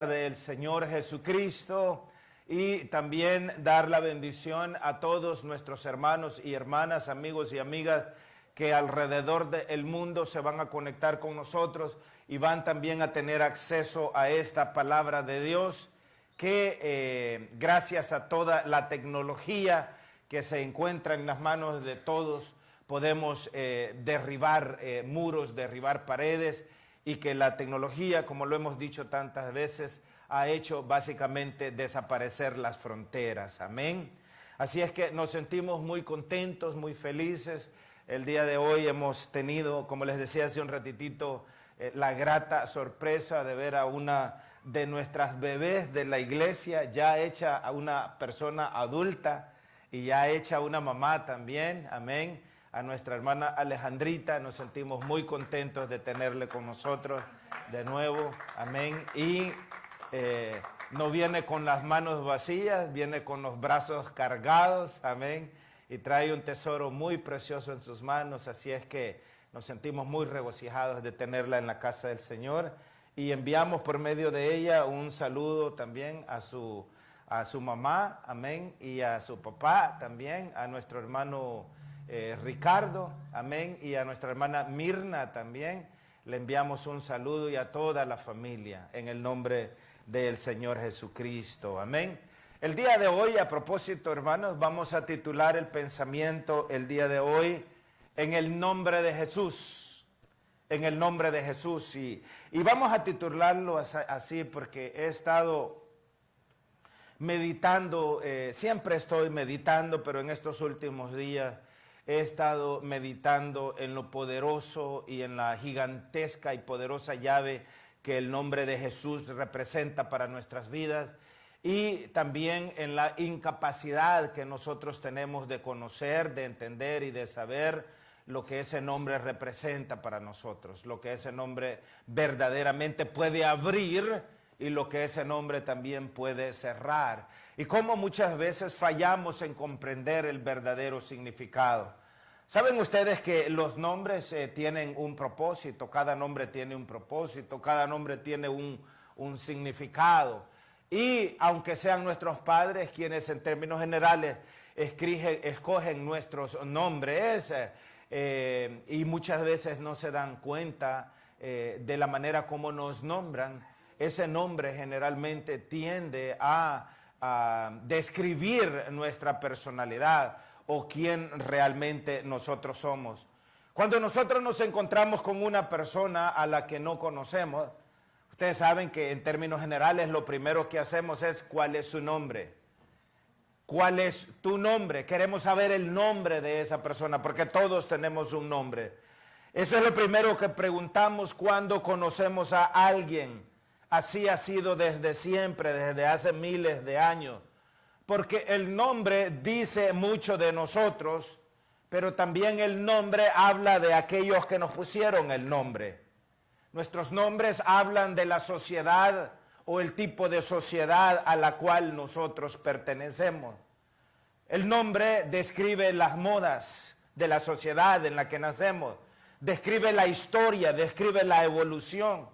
del Señor Jesucristo y también dar la bendición a todos nuestros hermanos y hermanas, amigos y amigas que alrededor del mundo se van a conectar con nosotros y van también a tener acceso a esta palabra de Dios que gracias a toda la tecnología que se encuentra en las manos de todos podemos derribar muros, derribar paredes, y que la tecnología, como lo hemos dicho tantas veces, ha hecho básicamente desaparecer las fronteras. Amén. Así es que nos sentimos muy contentos, muy felices. El día de hoy hemos tenido, como les decía hace un ratitito, la grata sorpresa de ver a una de nuestras bebés de la iglesia ya hecha a una persona adulta y ya hecha una mamá también. Amén. A nuestra hermana Alejandrita, nos sentimos muy contentos de tenerle con nosotros de nuevo, amén, y no viene con las manos vacías, viene con los brazos cargados, amén, y trae un tesoro muy precioso en sus manos, así es que nos sentimos muy regocijados de tenerla en la casa del Señor, y enviamos por medio de ella un saludo también a su mamá, amén, y a su papá también, a nuestro hermano Ricardo, amén, y a nuestra hermana Mirna también, le enviamos un saludo y a toda la familia en el nombre del Señor Jesucristo, amén. El día de hoy, a propósito, hermanos, vamos a titular el pensamiento el día de hoy en el nombre de Jesús, en el nombre de Jesús, y vamos a titularlo así porque he estado meditando, siempre estoy meditando, pero en estos últimos días he estado meditando en lo poderoso y en la gigantesca y poderosa llave que el nombre de Jesús representa para nuestras vidas y también en la incapacidad que nosotros tenemos de conocer, de entender y de saber lo que ese nombre representa para nosotros, lo que ese nombre verdaderamente puede abrir y lo que ese nombre también puede cerrar. Y cómo muchas veces fallamos en comprender el verdadero significado. ¿Saben ustedes que los nombres tienen un propósito? Cada nombre tiene un propósito, cada nombre tiene un significado. Y aunque sean nuestros padres quienes en términos generales escogen nuestros nombres y muchas veces no se dan cuenta de la manera como nos nombran, ese nombre generalmente tiende a describir nuestra personalidad o quién realmente nosotros somos. Cuando nosotros nos encontramos con una persona a la que no conocemos, ustedes saben que en términos generales lo primero que hacemos es ¿cuál es su nombre? ¿Cuál es tu nombre? Queremos saber el nombre de esa persona porque todos tenemos un nombre. Eso es lo primero que preguntamos cuando conocemos a alguien. Así ha sido desde siempre, desde hace miles de años. Porque el nombre dice mucho de nosotros, pero también el nombre habla de aquellos que nos pusieron el nombre. Nuestros nombres hablan de la sociedad o el tipo de sociedad a la cual nosotros pertenecemos. El nombre describe las modas de la sociedad en la que nacemos, describe la historia, describe la evolución.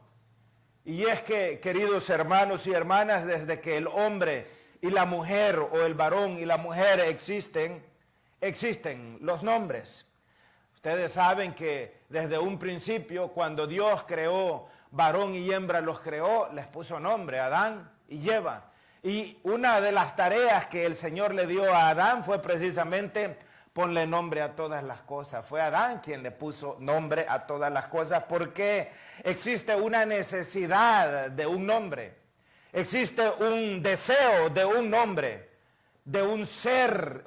Y es que, queridos hermanos y hermanas, desde que el hombre y la mujer o el varón y la mujer existen los nombres. Ustedes saben que desde un principio, cuando Dios creó varón y hembra, los creó, les puso nombre, Adán y Eva. Y una de las tareas que el Señor le dio a Adán fue precisamente ponle nombre a todas las cosas. Fue Adán quien le puso nombre a todas las cosas porque existe una necesidad de un nombre. Existe un deseo de un nombre, de un ser,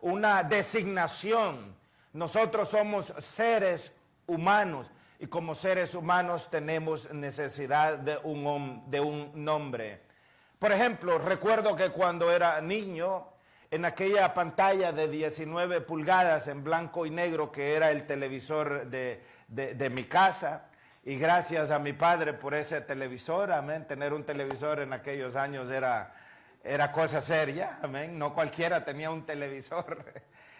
una designación. Nosotros somos seres humanos y como seres humanos tenemos necesidad de un nombre. Por ejemplo, recuerdo que cuando era niño, en aquella pantalla de 19 pulgadas en blanco y negro que era el televisor de mi casa, y gracias a mi padre por ese televisor, amén. Tener un televisor en aquellos años era cosa seria, amén. No cualquiera tenía un televisor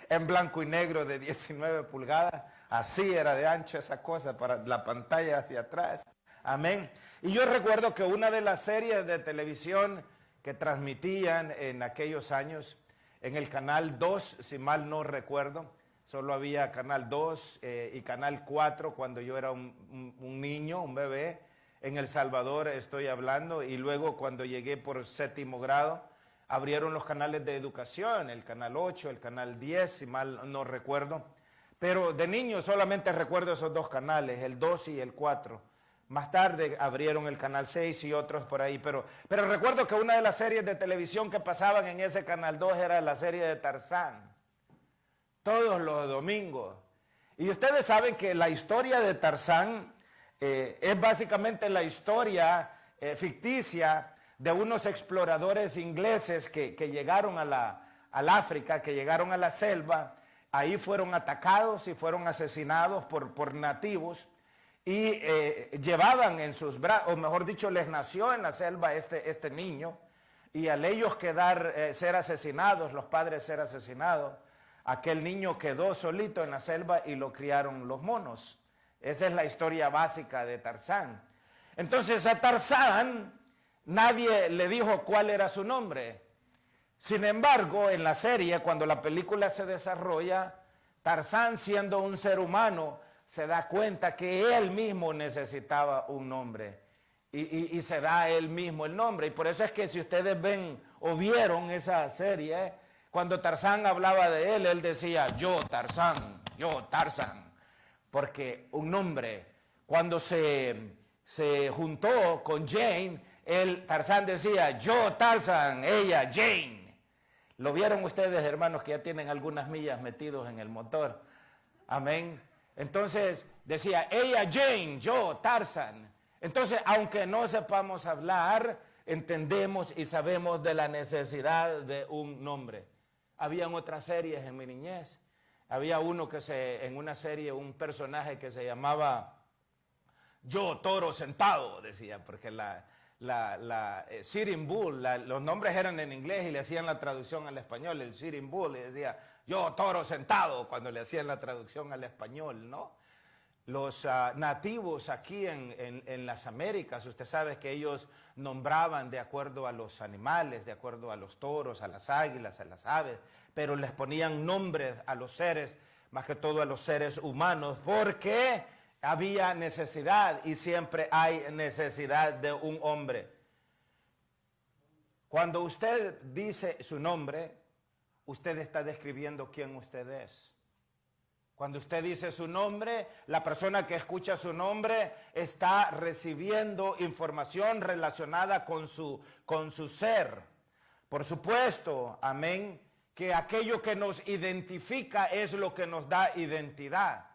en blanco y negro de 19 pulgadas. Así era de ancho esa cosa para la pantalla hacia atrás. Amén. Y yo recuerdo que una de las series de televisión que transmitían en aquellos años, en el Canal 2, si mal no recuerdo, solo había Canal 2 y Canal 4 cuando yo era un niño, un bebé, en El Salvador estoy hablando, y luego cuando llegué por séptimo grado, abrieron los canales de educación, el Canal 8, el Canal 10, si mal no recuerdo, pero de niño solamente recuerdo esos dos canales, el 2 y el 4. Más tarde abrieron el Canal 6 y otros por ahí, pero recuerdo que una de las series de televisión que pasaban en ese Canal 2 era la serie de Tarzán, todos los domingos. Y ustedes saben que la historia de Tarzán es básicamente la historia ficticia de unos exploradores ingleses que llegaron al África, que llegaron a la selva. Ahí fueron atacados y fueron asesinados por nativos. Y llevaban en sus brazos, o mejor dicho, les nació en la selva este niño, y al ellos ser asesinados, los padres ser asesinados, aquel niño quedó solito en la selva y lo criaron los monos. Esa es la historia básica de Tarzán. Entonces a Tarzán nadie le dijo cuál era su nombre. Sin embargo, en la serie, cuando la película se desarrolla, Tarzán, siendo un ser humano, se da cuenta que él mismo necesitaba un nombre y se da él mismo el nombre. Y por eso es que si ustedes ven o vieron esa serie, cuando Tarzán hablaba de él, él decía, yo Tarzán, porque un nombre. Cuando se juntó con Jane, Tarzán decía, yo Tarzán, ella Jane. ¿Lo vieron ustedes, hermanos, que ya tienen algunas millas metidos en el motor? Amén. Entonces decía, ella Jane, yo Tarzan. Entonces, aunque no sepamos hablar, entendemos y sabemos de la necesidad de un nombre. Habían otras series en mi niñez. Había en una serie, un personaje que se llamaba Yo Toro Sentado, decía, porque Sitting Bull, los nombres eran en inglés y le hacían la traducción al español, el Sitting Bull, y decía, yo toro sentado, cuando le hacían la traducción al español, ¿no? Los nativos aquí en las Américas, usted sabe que ellos nombraban de acuerdo a los animales, de acuerdo a los toros, a las águilas, a las aves, pero les ponían nombres a los seres, más que todo a los seres humanos, porque había necesidad y siempre hay necesidad de un hombre. Cuando usted dice su nombre, usted está describiendo quién usted es. Cuando usted dice su nombre, la persona que escucha su nombre está recibiendo información relacionada con su ser. Por supuesto, amén, que aquello que nos identifica es lo que nos da identidad.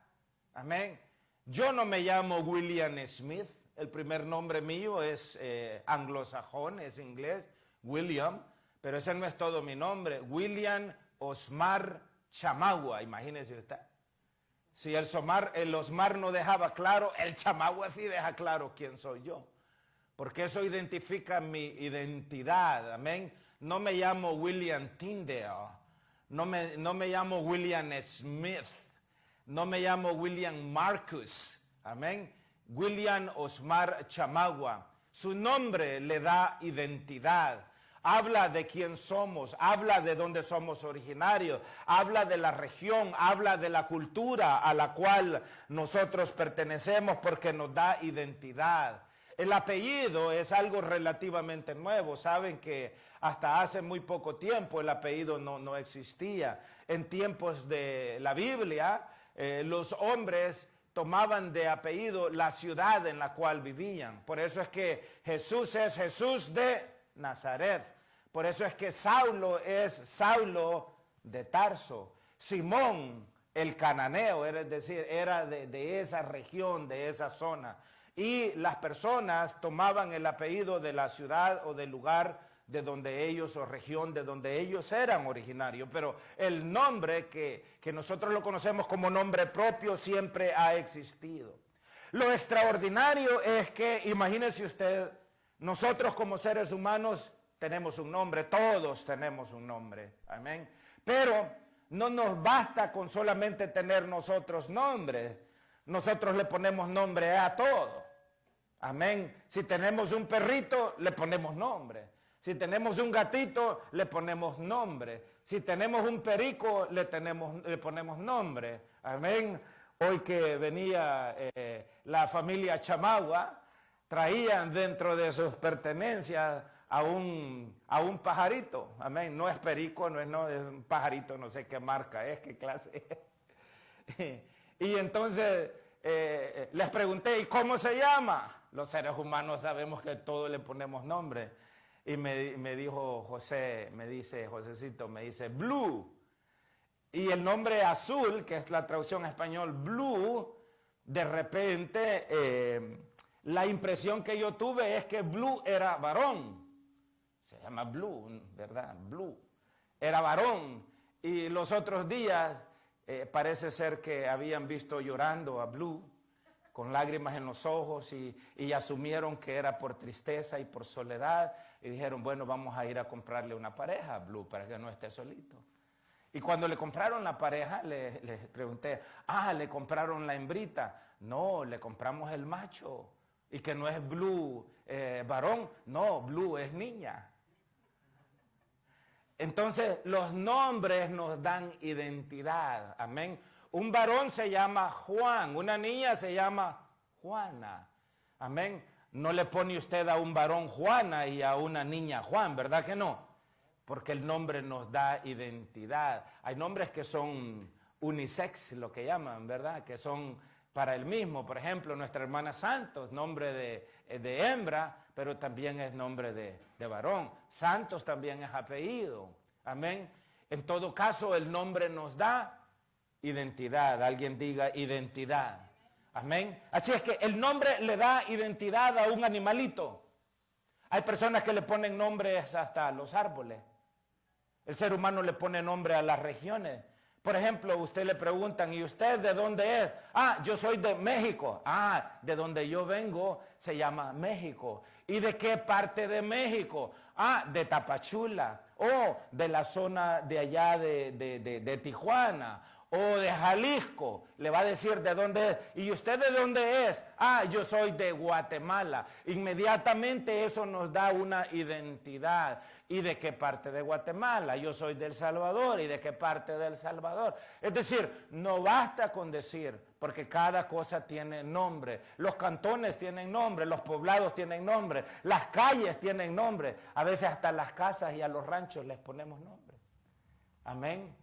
Amén. Yo no me llamo William Smith, el primer nombre mío es anglosajón, es inglés, William, pero ese no es todo mi nombre. William Osmar Chamagua, imagínese usted. Si el Osmar no dejaba claro, el Chamagua sí deja claro quién soy yo. Porque eso identifica mi identidad, amén. No me llamo William Tyndale, no me llamo William Smith, no me llamo William Marcus, amén. William Osmar Chamagua. Su nombre le da identidad. Habla de quién somos, habla de dónde somos originarios, habla de la región, habla de la cultura a la cual nosotros pertenecemos porque nos da identidad. El apellido es algo relativamente nuevo. Saben que hasta hace muy poco tiempo el apellido no existía. En tiempos de la Biblia, los hombres tomaban de apellido la ciudad en la cual vivían. Por eso es que Jesús es Jesús de Nazaret. Por eso es que Saulo es Saulo de Tarso. Simón el cananeo, es decir, era de esa región, de esa zona. Y las personas tomaban el apellido de la ciudad o del lugar de donde ellos, o región de donde ellos eran originarios. Pero el nombre que nosotros lo conocemos como nombre propio siempre ha existido. Lo extraordinario es que, imagínese usted, nosotros como seres humanos tenemos un nombre, todos tenemos un nombre, amén. Pero no nos basta con solamente tener nosotros nombres, nosotros le ponemos nombre a todo, Amén. Si tenemos un perrito, le ponemos nombre. Si tenemos un gatito, le ponemos nombre. Si tenemos un perico, le ponemos nombre. Amén. Hoy que venía la familia Chamagua, traían dentro de sus pertenencias a un pajarito. Amén. No es perico, no es un pajarito, no sé qué marca es, qué clase es. Y entonces les pregunté, ¿y cómo se llama? Los seres humanos sabemos que todos le ponemos nombre. Y me dijo José, me dice Josecito, me dice Blue. Y el nombre azul, que es la traducción en español, Blue, de repente la impresión que yo tuve es que Blue era varón. Se llama Blue, ¿verdad? Blue. Era varón. Y los otros días parece ser que habían visto llorando a Blue, con lágrimas en los ojos y asumieron que era por tristeza y por soledad. Y dijeron, bueno, vamos a ir a comprarle una pareja a Blue para que no esté solito. Y cuando le compraron la pareja, les pregunté, ¿le compraron la hembrita? No, le compramos el macho. Y que no es Blue varón, no, Blue es niña. Entonces, los nombres nos dan identidad, amén. Un varón se llama Juan, una niña se llama Juana, amén. No le pone usted a un varón Juana y a una niña Juan, ¿verdad que no? Porque el nombre nos da identidad. Hay nombres que son unisex, lo que llaman, ¿verdad? Que son para el mismo. Por ejemplo, nuestra hermana Santos, nombre de hembra, pero también es nombre de varón. Santos también es apellido. Amén. En todo caso, el nombre nos da identidad. Alguien diga identidad. Amén. Así es que el nombre le da identidad a un animalito. Hay personas que le ponen nombres hasta a los árboles. El ser humano le pone nombre a las regiones. Por ejemplo, usted le preguntan, ¿y usted de dónde es? Yo soy de México. De donde yo vengo se llama México. ¿Y de qué parte de México? De Tapachula. O de la zona de allá de Tijuana. O de Jalisco. Le va a decir de dónde es. ¿Y usted de dónde es? Yo soy de Guatemala. Inmediatamente eso nos da una identidad. ¿Y de qué parte de Guatemala? Yo soy de El Salvador. ¿Y de qué parte de El Salvador? Es decir, no basta con decir, porque cada cosa tiene nombre. Los cantones tienen nombre, los poblados tienen nombre, las calles tienen nombre. A veces hasta las casas y a los ranchos les ponemos nombre. Amén.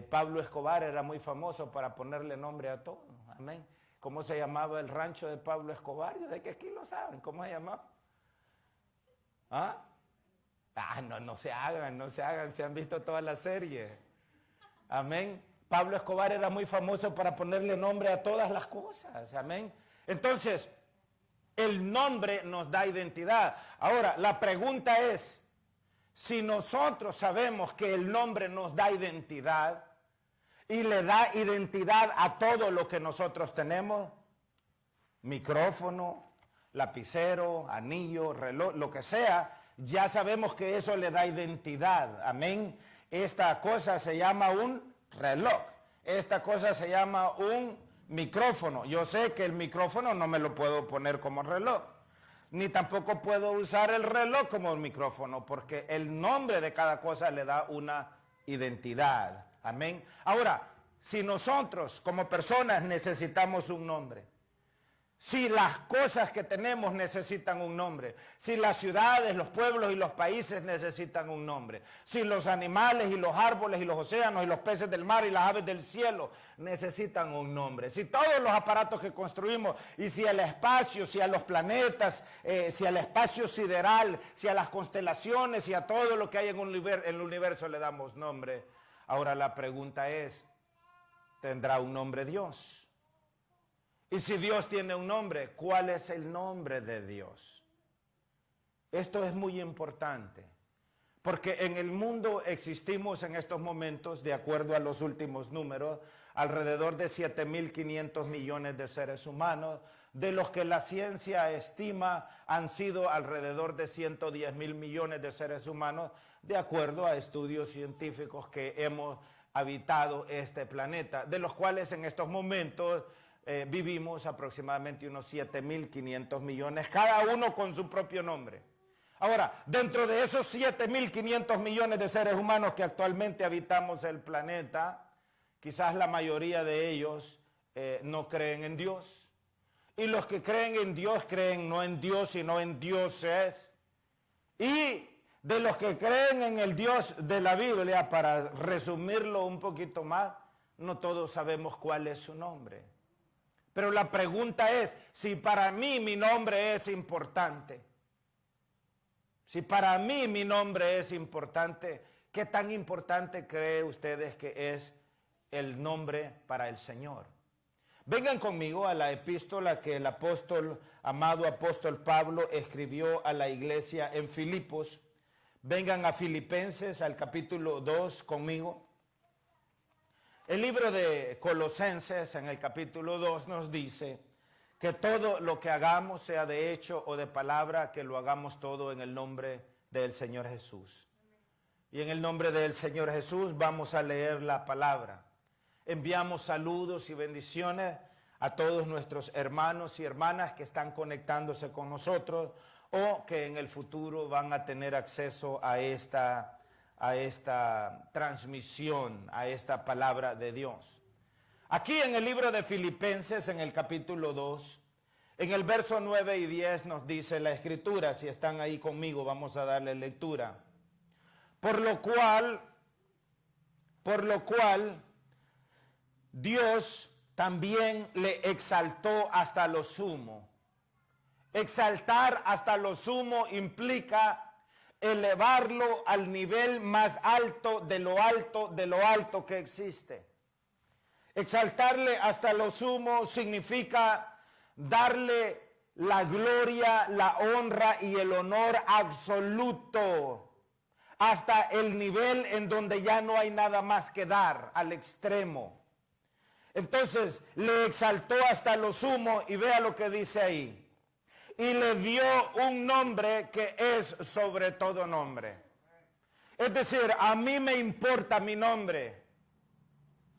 Pablo Escobar era muy famoso para ponerle nombre a todo. Amén. ¿Cómo se llamaba el rancho de Pablo Escobar? De que aquí lo saben. ¿Cómo se llamaba? No se hagan, se han visto toda la serie. Amén. Pablo Escobar era muy famoso para ponerle nombre a todas las cosas. Amén. Entonces, el nombre nos da identidad. Ahora, la pregunta es, si nosotros sabemos que el nombre nos da identidad y le da identidad a todo lo que nosotros tenemos, micrófono, lapicero, anillo, reloj, lo que sea, ya sabemos que eso le da identidad. Amén. Esta cosa se llama un reloj. Esta cosa se llama un micrófono. Yo sé que el micrófono no me lo puedo poner como reloj. Ni tampoco puedo usar el reloj como un micrófono, porque el nombre de cada cosa le da una identidad. Amén. Ahora, si nosotros como personas necesitamos un nombre, si las cosas que tenemos necesitan un nombre, si las ciudades, los pueblos y los países necesitan un nombre, si los animales y los árboles y los océanos y los peces del mar y las aves del cielo necesitan un nombre, si todos los aparatos que construimos y si al espacio, si a los planetas, si al espacio sideral, si a las constelaciones, si a todo lo que hay en el universo le damos nombre, ahora la pregunta es, ¿tendrá un nombre Dios? Y si Dios tiene un nombre, ¿cuál es el nombre de Dios? Esto es muy importante, porque en el mundo existimos en estos momentos, de acuerdo a los últimos números, alrededor de 7.500 millones de seres humanos, de los que la ciencia estima han sido alrededor de 110.000 millones de seres humanos, de acuerdo a estudios científicos que hemos habitado este planeta, de los cuales en estos momentos vivimos aproximadamente unos 7.500 millones, cada uno con su propio nombre. Ahora, dentro de esos 7.500 millones de seres humanos que actualmente habitamos el planeta, quizás la mayoría de ellos no creen en Dios. Y los que creen en Dios creen no en Dios, sino en dioses. Y de los que creen en el Dios de la Biblia, para resumirlo un poquito más, no todos sabemos cuál es su nombre. Pero la pregunta es, si para mí mi nombre es importante, si para mí mi nombre es importante, ¿qué tan importante creen ustedes que es el nombre para el Señor? Vengan conmigo a la epístola que el amado apóstol Pablo escribió a la iglesia en Filipos. Vengan a Filipenses, al capítulo 2 conmigo. El libro de Colosenses, en el capítulo 2, nos dice que todo lo que hagamos, sea de hecho o de palabra, que lo hagamos todo en el nombre del Señor Jesús. Y en el nombre del Señor Jesús vamos a leer la palabra. Enviamos saludos y bendiciones a todos nuestros hermanos y hermanas que están conectándose con nosotros o que en el futuro van a tener acceso a esta transmisión, a esta palabra de Dios. Aquí en el libro de Filipenses, en el capítulo 2, en el verso 9 y 10 nos dice la Escritura, si están ahí conmigo vamos a darle lectura. Por lo cual, Dios también le exaltó hasta lo sumo. Exaltar hasta lo sumo implica elevarlo al nivel más alto de lo alto que existe. Exaltarle hasta lo sumo significa darle la gloria, la honra y el honor absoluto hasta el nivel en donde ya no hay nada más que dar, al extremo. Entonces le exaltó hasta lo sumo y vea lo que dice ahí. Y le dio un nombre que es sobre todo nombre. Es decir, a mí me importa mi nombre.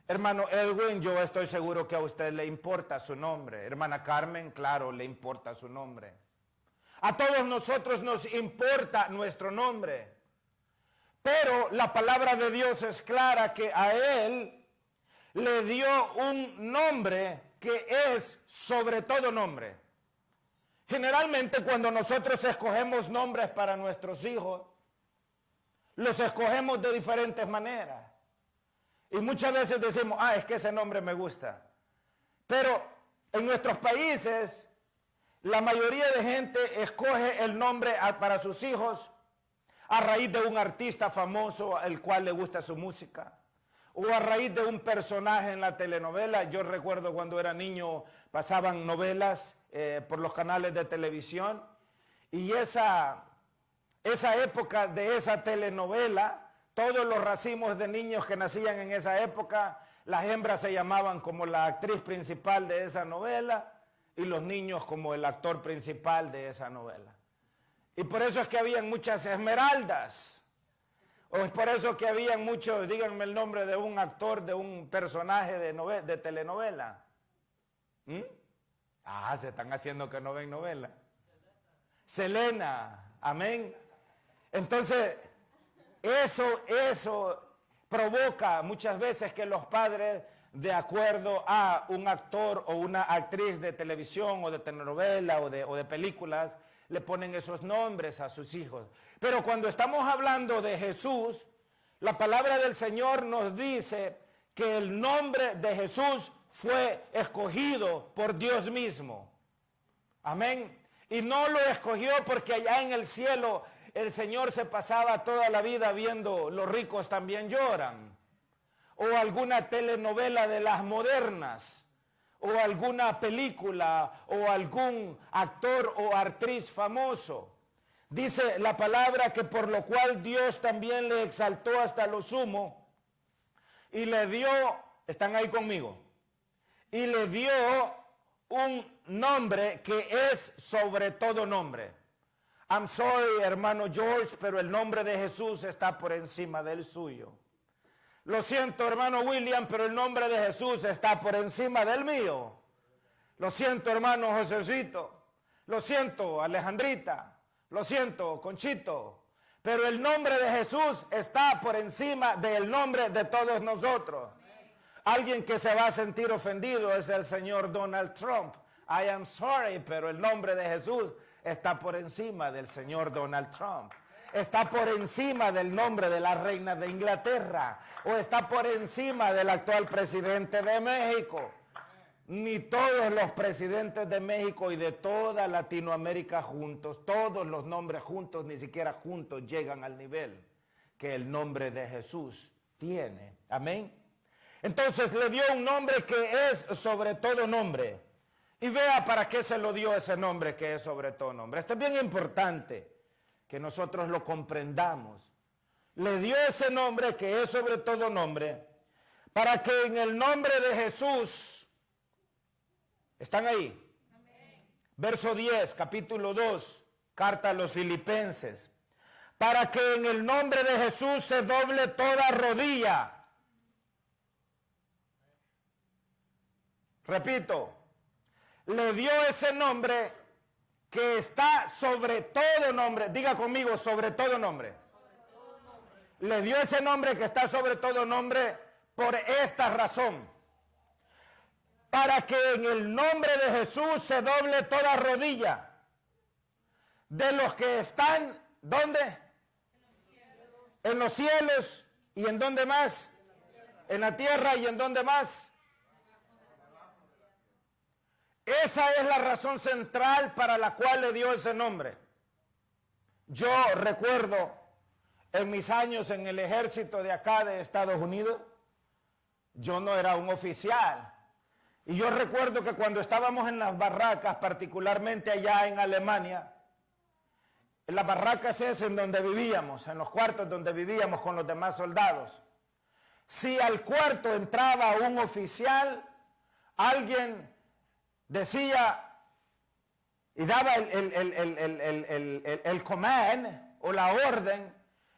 Hermano Edwin, yo estoy seguro que a usted le importa su nombre. Hermana Carmen, claro, le importa su nombre. A todos nosotros nos importa nuestro nombre. Pero la palabra de Dios es clara que a él le dio un nombre que es sobre todo nombre. Generalmente cuando nosotros escogemos nombres para nuestros hijos, los escogemos de diferentes maneras. Y muchas veces decimos, es que ese nombre me gusta. Pero en nuestros países, la mayoría de gente escoge el nombre para sus hijos a raíz de un artista famoso al cual le gusta su música, o a raíz de un personaje en la telenovela. Yo recuerdo cuando era niño pasaban novelas por los canales de televisión, y esa época de esa telenovela, todos los racimos de niños que nacían en esa época, las hembras se llamaban como la actriz principal de esa novela y los niños como el actor principal de esa novela. Y por eso es que habían muchas Esmeraldas, o es por eso que habían muchos, díganme el nombre de un actor, de un personaje de telenovela. Se están haciendo que no ven novela. Selena, amén. Entonces, eso provoca muchas veces que los padres, de acuerdo a un actor o una actriz de televisión o de telenovela o de películas, le ponen esos nombres a sus hijos. Pero cuando estamos hablando de Jesús, la palabra del Señor nos dice que el nombre de Jesús fue escogido por Dios mismo. Amén. Y no lo escogió porque allá en el cielo el Señor se pasaba toda la vida viendo Los ricos también lloran, o alguna telenovela de las modernas, o alguna película, o algún actor o actriz famoso. Dice la palabra que por lo cual Dios también le exaltó hasta lo sumo y le dio, ¿están ahí conmigo? Y le dio un nombre que es sobre todo nombre. I'm sorry, hermano George, pero el nombre de Jesús está por encima del suyo. Lo siento, hermano William, pero el nombre de Jesús está por encima del mío. Lo siento, hermano Josecito. Lo siento, Alejandrita. Lo siento, Conchito. Pero el nombre de Jesús está por encima del nombre de todos nosotros. Alguien que se va a sentir ofendido es el señor Donald Trump. I am sorry, pero el nombre de Jesús está por encima del señor Donald Trump. Está por encima del nombre de la reina de Inglaterra. O está por encima del actual presidente de México. Ni todos los presidentes de México y de toda Latinoamérica juntos, todos los nombres juntos, ni siquiera juntos llegan al nivel que el nombre de Jesús tiene. Amén. Entonces le dio un nombre que es sobre todo nombre. Y vea para qué se lo dio ese nombre que es sobre todo nombre. Esto es bien importante que nosotros lo comprendamos. Le dio ese nombre que es sobre todo nombre para que en el nombre de Jesús, ¿están ahí? Amén. Verso 10, capítulo 2, carta a los Filipenses. Para que en el nombre de Jesús se doble toda rodilla. Repito, le dio ese nombre que está sobre todo nombre. Diga conmigo, sobre todo nombre. Le dio ese nombre que está sobre todo nombre por esta razón. Para que en el nombre de Jesús se doble toda rodilla de los que están, ¿dónde? En los cielos. ¿Y en dónde más? En la tierra. ¿Y en dónde más? Esa es la razón central para la cual le dio ese nombre. Yo recuerdo en mis años en el ejército de acá de Estados Unidos, yo no era un oficial. Y yo recuerdo que cuando estábamos en las barracas, particularmente allá en Alemania, en las barracas es en donde vivíamos, en los cuartos donde vivíamos con los demás soldados. Si al cuarto entraba un oficial, alguien decía y daba el command o la orden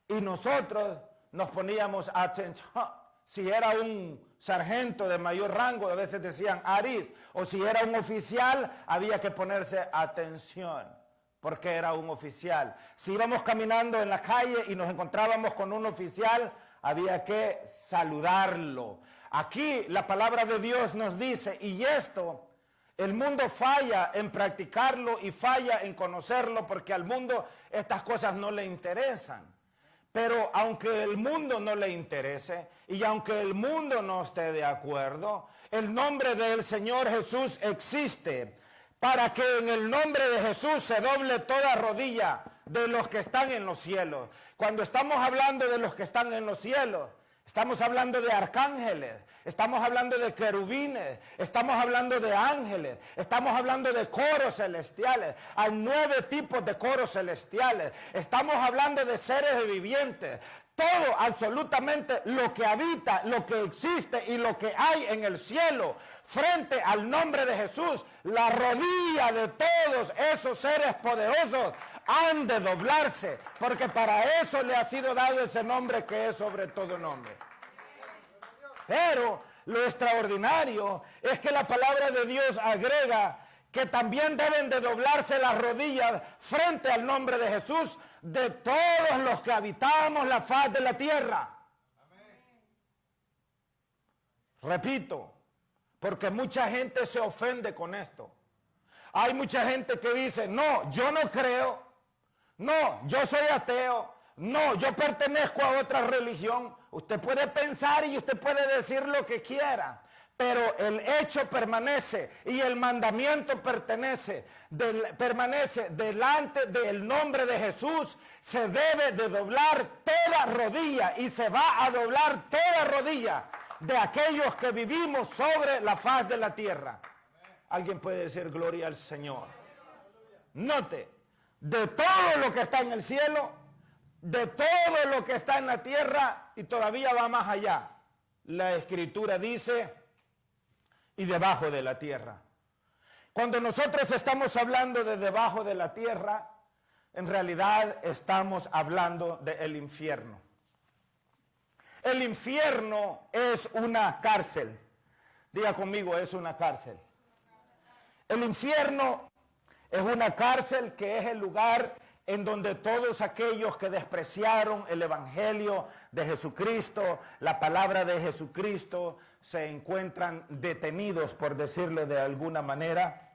y nosotros nos poníamos atención. Si era un sargento de mayor rango, a veces decían Aris, o si era un oficial, había que ponerse atención, porque era un oficial. Si íbamos caminando en la calle y nos encontrábamos con un oficial, había que saludarlo. Aquí la palabra de Dios nos dice, y esto, el mundo falla en practicarlo y falla en conocerlo, porque al mundo estas cosas no le interesan. Pero aunque el mundo no le interese y aunque el mundo no esté de acuerdo, el nombre del Señor Jesús existe para que en el nombre de Jesús se doble toda rodilla de los que están en los cielos. Cuando estamos hablando de los que están en los cielos, estamos hablando de arcángeles, estamos hablando de querubines, estamos hablando de ángeles, estamos hablando de coros celestiales. Hay 9 tipos de coros celestiales. Estamos hablando de seres vivientes. Todo, absolutamente lo que habita, lo que existe y lo que hay en el cielo, frente al nombre de Jesús, la rodilla de todos esos seres poderosos han de doblarse, porque para eso le ha sido dado ese nombre que es sobre todo nombre. Pero lo extraordinario es que la palabra de Dios agrega que también deben de doblarse las rodillas frente al nombre de Jesús de todos los que habitamos la faz de la tierra. Repito, porque mucha gente se ofende con esto. Hay mucha gente que dice, no, yo no creo, no, yo soy ateo, no, yo pertenezco a otra religión. Usted puede pensar y usted puede decir lo que quiera, pero el hecho permanece y el mandamiento permanece delante del nombre de Jesús. Se debe de doblar toda rodilla y se va a doblar toda rodilla de aquellos que vivimos sobre la faz de la tierra. Alguien puede decir gloria al Señor. Note, de todo lo que está en el cielo, de todo lo que está en la tierra, y todavía va más allá. La Escritura dice, y debajo de la tierra. Cuando nosotros estamos hablando de debajo de la tierra, en realidad estamos hablando del infierno. El infierno es una cárcel. Diga conmigo, es una cárcel. El infierno es una cárcel que es el lugar en donde todos aquellos que despreciaron el evangelio de Jesucristo, la palabra de Jesucristo, se encuentran detenidos, por decirlo de alguna manera,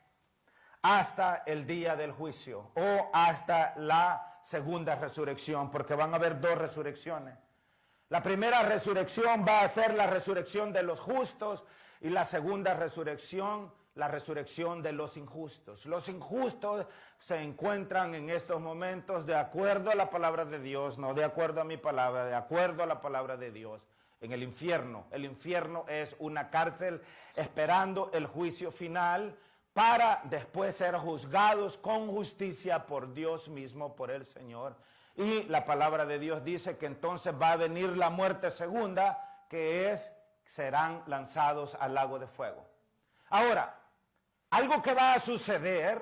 hasta el día del juicio o hasta la segunda resurrección, porque van a haber dos resurrecciones. La primera resurrección va a ser la resurrección de los justos y la segunda resurrección, la resurrección de los injustos. Los injustos se encuentran en estos momentos de acuerdo a la palabra de Dios, no de acuerdo a mi palabra, de acuerdo a la palabra de Dios, en el infierno. El infierno es una cárcel esperando el juicio final para después ser juzgados con justicia por Dios mismo, por el Señor. Y la palabra de Dios dice que entonces va a venir la muerte segunda, que es, serán lanzados al lago de fuego. Ahora, algo que va a suceder,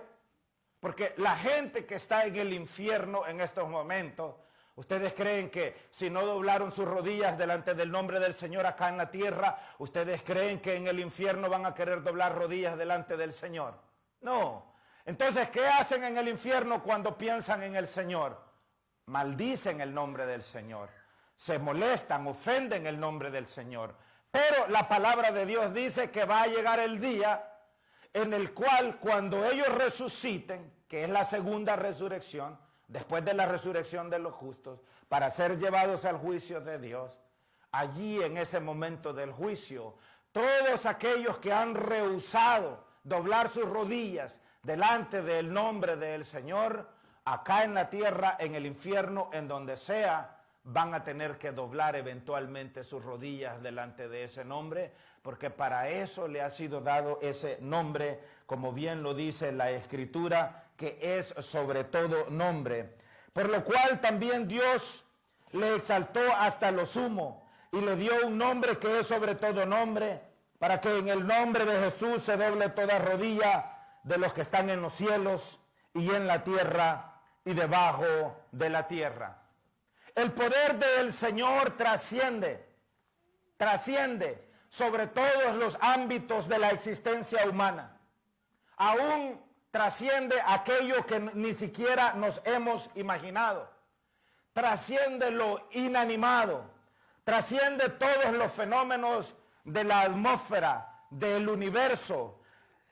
porque la gente que está en el infierno en estos momentos, ustedes creen que si no doblaron sus rodillas delante del nombre del Señor acá en la tierra, ustedes creen que en el infierno van a querer doblar rodillas delante del Señor. No. Entonces, ¿qué hacen en el infierno cuando piensan en el Señor? Maldicen el nombre del Señor, se molestan, ofenden el nombre del Señor. Pero la palabra de Dios dice que va a llegar el día en el cual cuando ellos resuciten, que es la segunda resurrección, después de la resurrección de los justos, para ser llevados al juicio de Dios, allí en ese momento del juicio, todos aquellos que han rehusado doblar sus rodillas delante del nombre del Señor, acá en la tierra, en el infierno, en donde sea, van a tener que doblar eventualmente sus rodillas delante de ese nombre, porque para eso le ha sido dado ese nombre, como bien lo dice la Escritura, que es sobre todo nombre. Por lo cual también Dios le exaltó hasta lo sumo y le dio un nombre que es sobre todo nombre, para que en el nombre de Jesús se doble toda rodilla de los que están en los cielos y en la tierra y debajo de la tierra. El poder del Señor trasciende sobre todos los ámbitos de la existencia humana. Aún trasciende aquello que ni siquiera nos hemos imaginado. Trasciende lo inanimado. Trasciende todos los fenómenos de la atmósfera, del universo.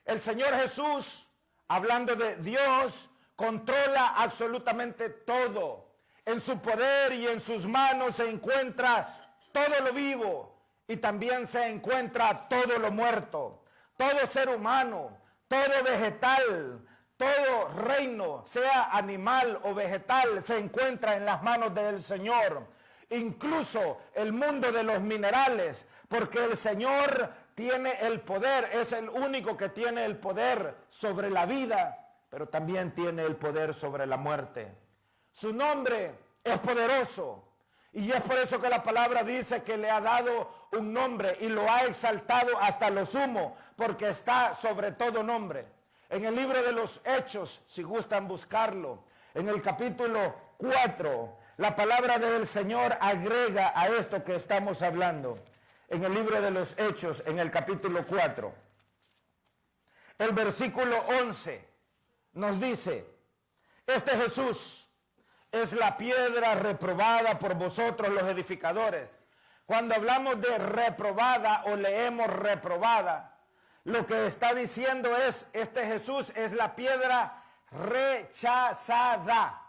El Señor Jesús, hablando de Dios, controla absolutamente todo. En su poder y en sus manos se encuentra todo lo vivo y también se encuentra todo lo muerto. Todo ser humano, todo vegetal, todo reino, sea animal o vegetal, se encuentra en las manos del Señor. Incluso el mundo de los minerales, porque el Señor tiene el poder, es el único que tiene el poder sobre la vida, pero también tiene el poder sobre la muerte. Su nombre es poderoso y es por eso que la palabra dice que le ha dado un nombre y lo ha exaltado hasta lo sumo, porque está sobre todo nombre. En el libro de los Hechos, si gustan buscarlo, en el capítulo 4, la palabra del Señor agrega a esto que estamos hablando. En el libro de los Hechos, en el capítulo 4, el versículo 11 nos dice: este Jesús es la piedra reprobada por vosotros los edificadores. Cuando hablamos de reprobada o leemos reprobada, lo que está diciendo es, este Jesús es la piedra rechazada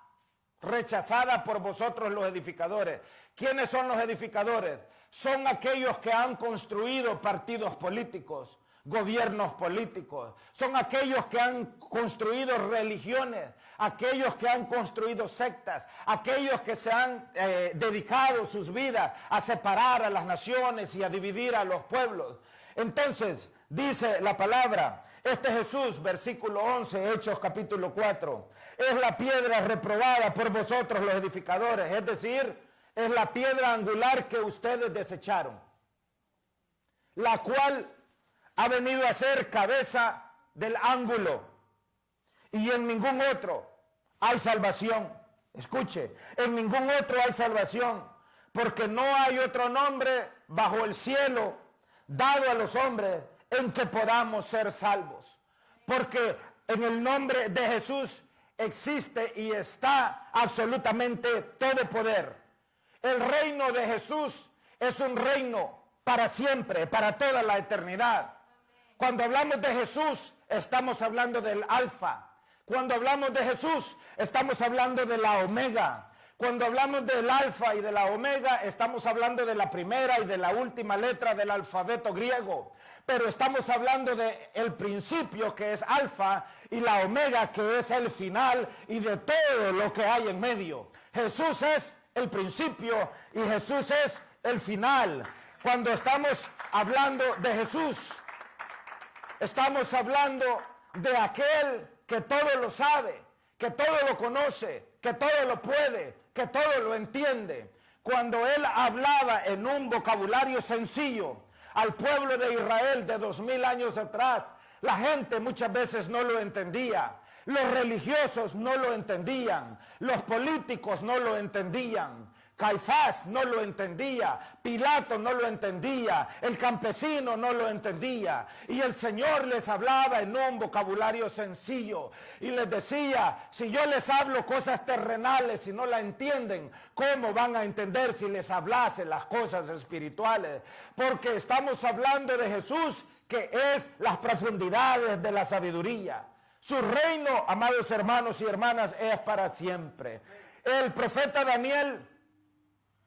por vosotros los edificadores. ¿Quiénes son los edificadores? Son aquellos que han construido partidos políticos, gobiernos políticos. Son aquellos que han construido religiones, aquellos que han construido sectas, aquellos que se han dedicado sus vidas a separar a las naciones y a dividir a los pueblos. Entonces, dice la palabra, este Jesús, versículo 11, Hechos capítulo 4, es la piedra reprobada por vosotros los edificadores, es decir, es la piedra angular que ustedes desecharon, la cual ha venido a ser cabeza del ángulo, y en ningún otro hay salvación. Escuche, en ningún otro hay salvación, porque no hay otro nombre bajo el cielo dado a los hombres en que podamos ser salvos. Porque en el nombre de Jesús existe y está absolutamente todo poder. El reino de Jesús es un reino para siempre, para toda la eternidad. Cuando hablamos de Jesús, estamos hablando del Alfa. Cuando hablamos de Jesús, estamos hablando de la Omega. Cuando hablamos del Alfa y de la Omega, estamos hablando de la primera y de la última letra del alfabeto griego. Pero estamos hablando del principio, que es Alfa, y la Omega, que es el final, y de todo lo que hay en medio. Jesús es el principio y Jesús es el final. Cuando estamos hablando de Jesús, estamos hablando de aquel que todo lo sabe, que todo lo conoce, que todo lo puede, que todo lo entiende. Cuando él hablaba en un vocabulario sencillo al pueblo de Israel de 2000 años atrás, la gente muchas veces no lo entendía. Los religiosos no lo entendían, los políticos no lo entendían, Caifás no lo entendía, Pilato no lo entendía, el campesino no lo entendía. Y el Señor les hablaba en un vocabulario sencillo y les decía, si yo les hablo cosas terrenales y no la entienden, ¿cómo van a entender si les hablase las cosas espirituales? Porque estamos hablando de Jesús, que es las profundidades de la sabiduría. Su reino, amados hermanos y hermanas, es para siempre. El profeta Daniel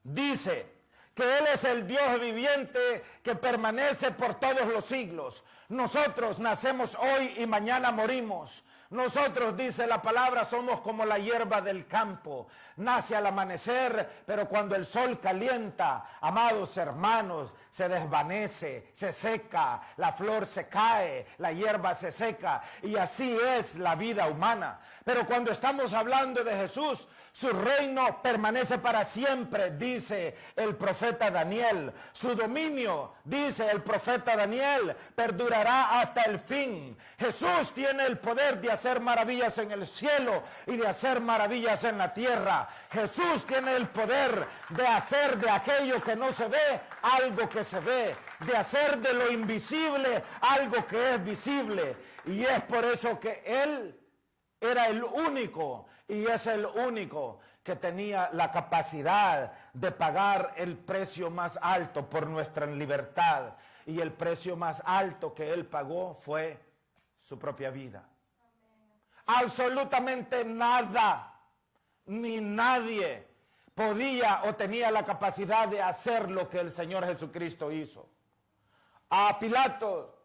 dice que Él es el Dios viviente que permanece por todos los siglos. Nosotros nacemos hoy y mañana morimos. Nosotros, dice la palabra, somos como la hierba del campo. Nace al amanecer, pero cuando el sol calienta, amados hermanos, se desvanece, se seca, la flor se cae, la hierba se seca, y así es la vida humana. Pero cuando estamos hablando de Jesús, su reino permanece para siempre, dice el profeta Daniel. Su dominio, dice el profeta Daniel, perdurará hasta el fin. Jesús tiene el poder de hacer maravillas en el cielo y de hacer maravillas en la tierra. Jesús tiene el poder de hacer de aquello que no se ve algo que se ve, de hacer de lo invisible algo que es visible. Y es por eso que Él era el único y es el único que tenía la capacidad de pagar el precio más alto por nuestra libertad. Y el precio más alto que Él pagó fue su propia vida. Absolutamente nada, ni nadie podía o tenía la capacidad de hacer lo que el Señor Jesucristo hizo. A Pilato,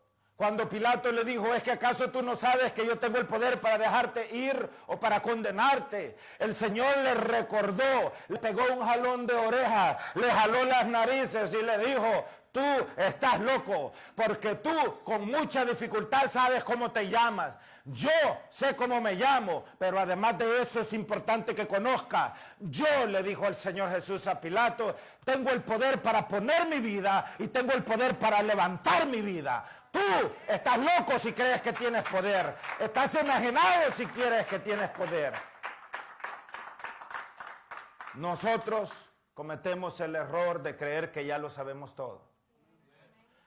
cuando Pilato le dijo, ¿es que acaso tú no sabes que yo tengo el poder para dejarte ir o para condenarte? El Señor le recordó, le pegó un jalón de oreja, le jaló las narices y le dijo, tú estás loco, porque tú con mucha dificultad sabes cómo te llamas. Yo sé cómo me llamo, pero además de eso es importante que conozca. Yo, le dijo el Señor Jesús a Pilato, tengo el poder para poner mi vida y tengo el poder para levantar mi vida. Tú estás loco si crees que tienes poder. Estás enajenado si crees que tienes poder. Nosotros cometemos el error de creer que ya lo sabemos todo.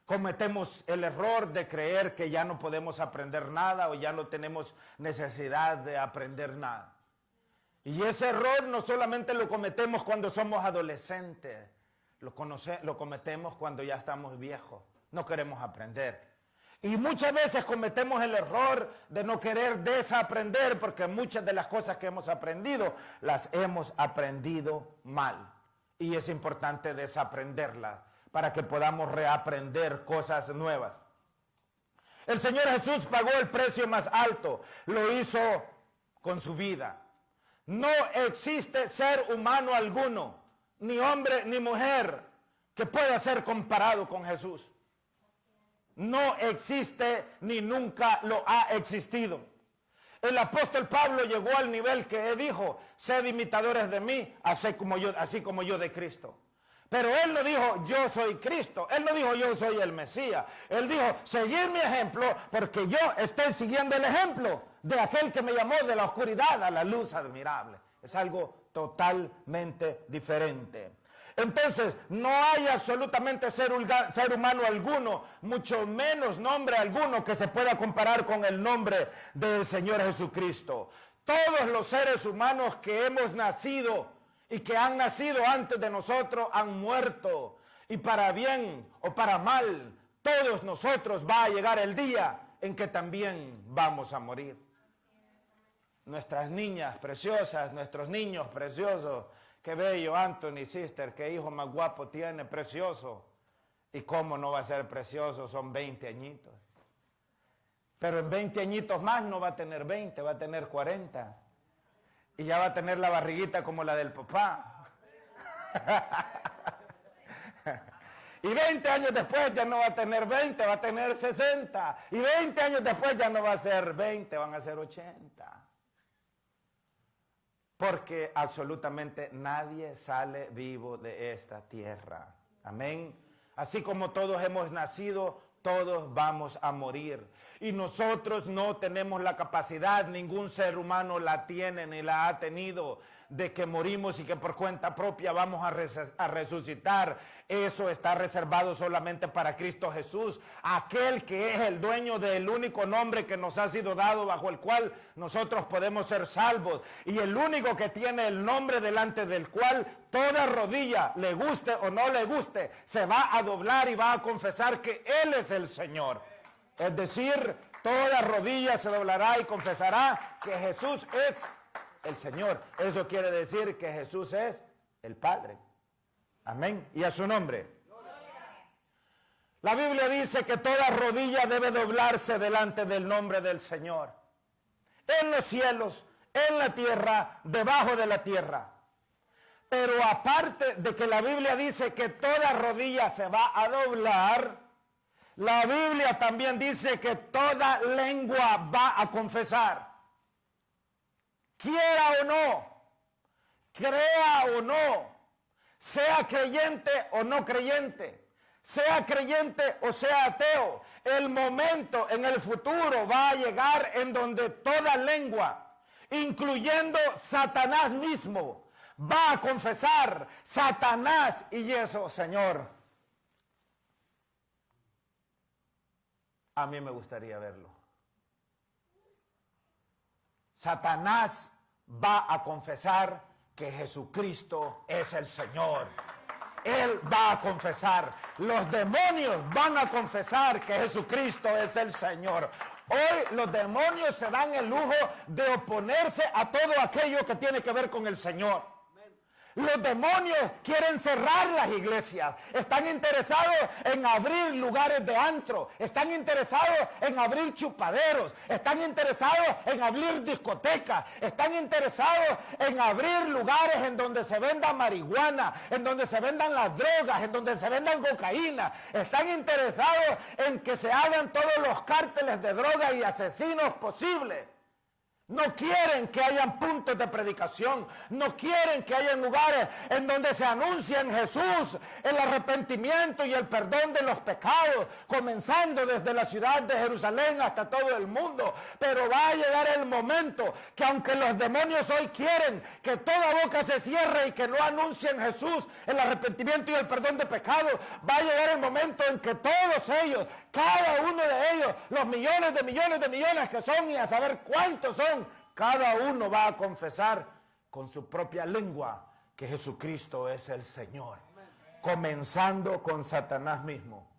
Cometemos el error de creer que ya no podemos aprender nada o ya no tenemos necesidad de aprender nada. Y ese error no solamente lo cometemos cuando somos adolescentes, lo cometemos cuando ya estamos viejos, no queremos aprender. Y muchas veces cometemos el error de no querer desaprender porque muchas de las cosas que hemos aprendido las hemos aprendido mal. Y es importante desaprenderlas para que podamos reaprender cosas nuevas. El Señor Jesús pagó el precio más alto, lo hizo con su vida. No existe ser humano alguno, ni hombre ni mujer, que pueda ser comparado con Jesús. No existe ni nunca lo ha existido. El apóstol Pablo llegó al nivel que él dijo, sed imitadores de mí, así como yo de Cristo. Pero él no dijo, yo soy Cristo. Él no dijo, yo soy el Mesías. Él dijo, seguid mi ejemplo, porque yo estoy siguiendo el ejemplo de aquel que me llamó de la oscuridad a la luz admirable. Es algo totalmente diferente. Entonces, no hay absolutamente ser humano alguno, mucho menos nombre alguno que se pueda comparar con el nombre del Señor Jesucristo. Todos los seres humanos que hemos nacido y que han nacido antes de nosotros han muerto. Y para bien o para mal, todos nosotros va a llegar el día en que también vamos a morir. Nuestras niñas preciosas, nuestros niños preciosos. Qué bello, Anthony, sister, qué hijo más guapo tiene, precioso. ¿Y cómo no va a ser precioso? Son 20 añitos. Pero en 20 añitos más no va a tener 20, va a tener 40. Y ya va a tener la barriguita como la del papá. Y 20 años después ya no va a tener 20, va a tener 60. Y 20 años después ya no va a ser 20, van a ser 80. Porque absolutamente nadie sale vivo de esta tierra. Amén. Así como todos hemos nacido, todos vamos a morir. Y nosotros no tenemos la capacidad, ningún ser humano la tiene ni la ha tenido, de que morimos y que por cuenta propia vamos a resucitar. Eso está reservado solamente para Cristo Jesús, aquel que es el dueño del único nombre que nos ha sido dado, bajo el cual nosotros podemos ser salvos, y el único que tiene el nombre delante del cual toda rodilla, le guste o no le guste, se va a doblar y va a confesar que Él es el Señor. Es decir, toda rodilla se doblará y confesará que Jesús es el Señor. Eso quiere decir que Jesús es el Padre. Amén. Y a su nombre. La Biblia dice que toda rodilla debe doblarse delante del nombre del Señor. En los cielos, en la tierra, debajo de la tierra. Pero aparte de que la Biblia dice que toda rodilla se va a doblar, la Biblia también dice que toda lengua va a confesar. Quiera o no, crea o no, sea creyente o no creyente, sea creyente o sea ateo, el momento en el futuro va a llegar en donde toda lengua, incluyendo Satanás mismo, va a confesar: Satanás, y eso, Señor, a mí me gustaría verlo. Satanás va a confesar que Jesucristo es el Señor. Él va a confesar. Los demonios van a confesar que Jesucristo es el Señor. Hoy los demonios se dan el lujo de oponerse a todo aquello que tiene que ver con el Señor. Los demonios quieren cerrar las iglesias. Están interesados en abrir lugares de antro. Están interesados en abrir chupaderos. Están interesados en abrir discotecas. Están interesados en abrir lugares en donde se venda marihuana, en donde se vendan las drogas, en donde se vendan cocaína. Están interesados en que se hagan todos los cárteles de droga y asesinos posibles. No quieren que hayan puntos de predicación, no quieren que hayan lugares en donde se anuncie en Jesús el arrepentimiento y el perdón de los pecados, comenzando desde la ciudad de Jerusalén hasta todo el mundo. Pero va a llegar el momento que, aunque los demonios hoy quieren que toda boca se cierre y que no anuncien Jesús el arrepentimiento y el perdón de pecados, va a llegar el momento en que todos ellos, cada uno de ellos, los millones de millones que son, y a saber cuántos son, cada uno va a confesar con su propia lengua que Jesucristo es el Señor, comenzando con Satanás mismo.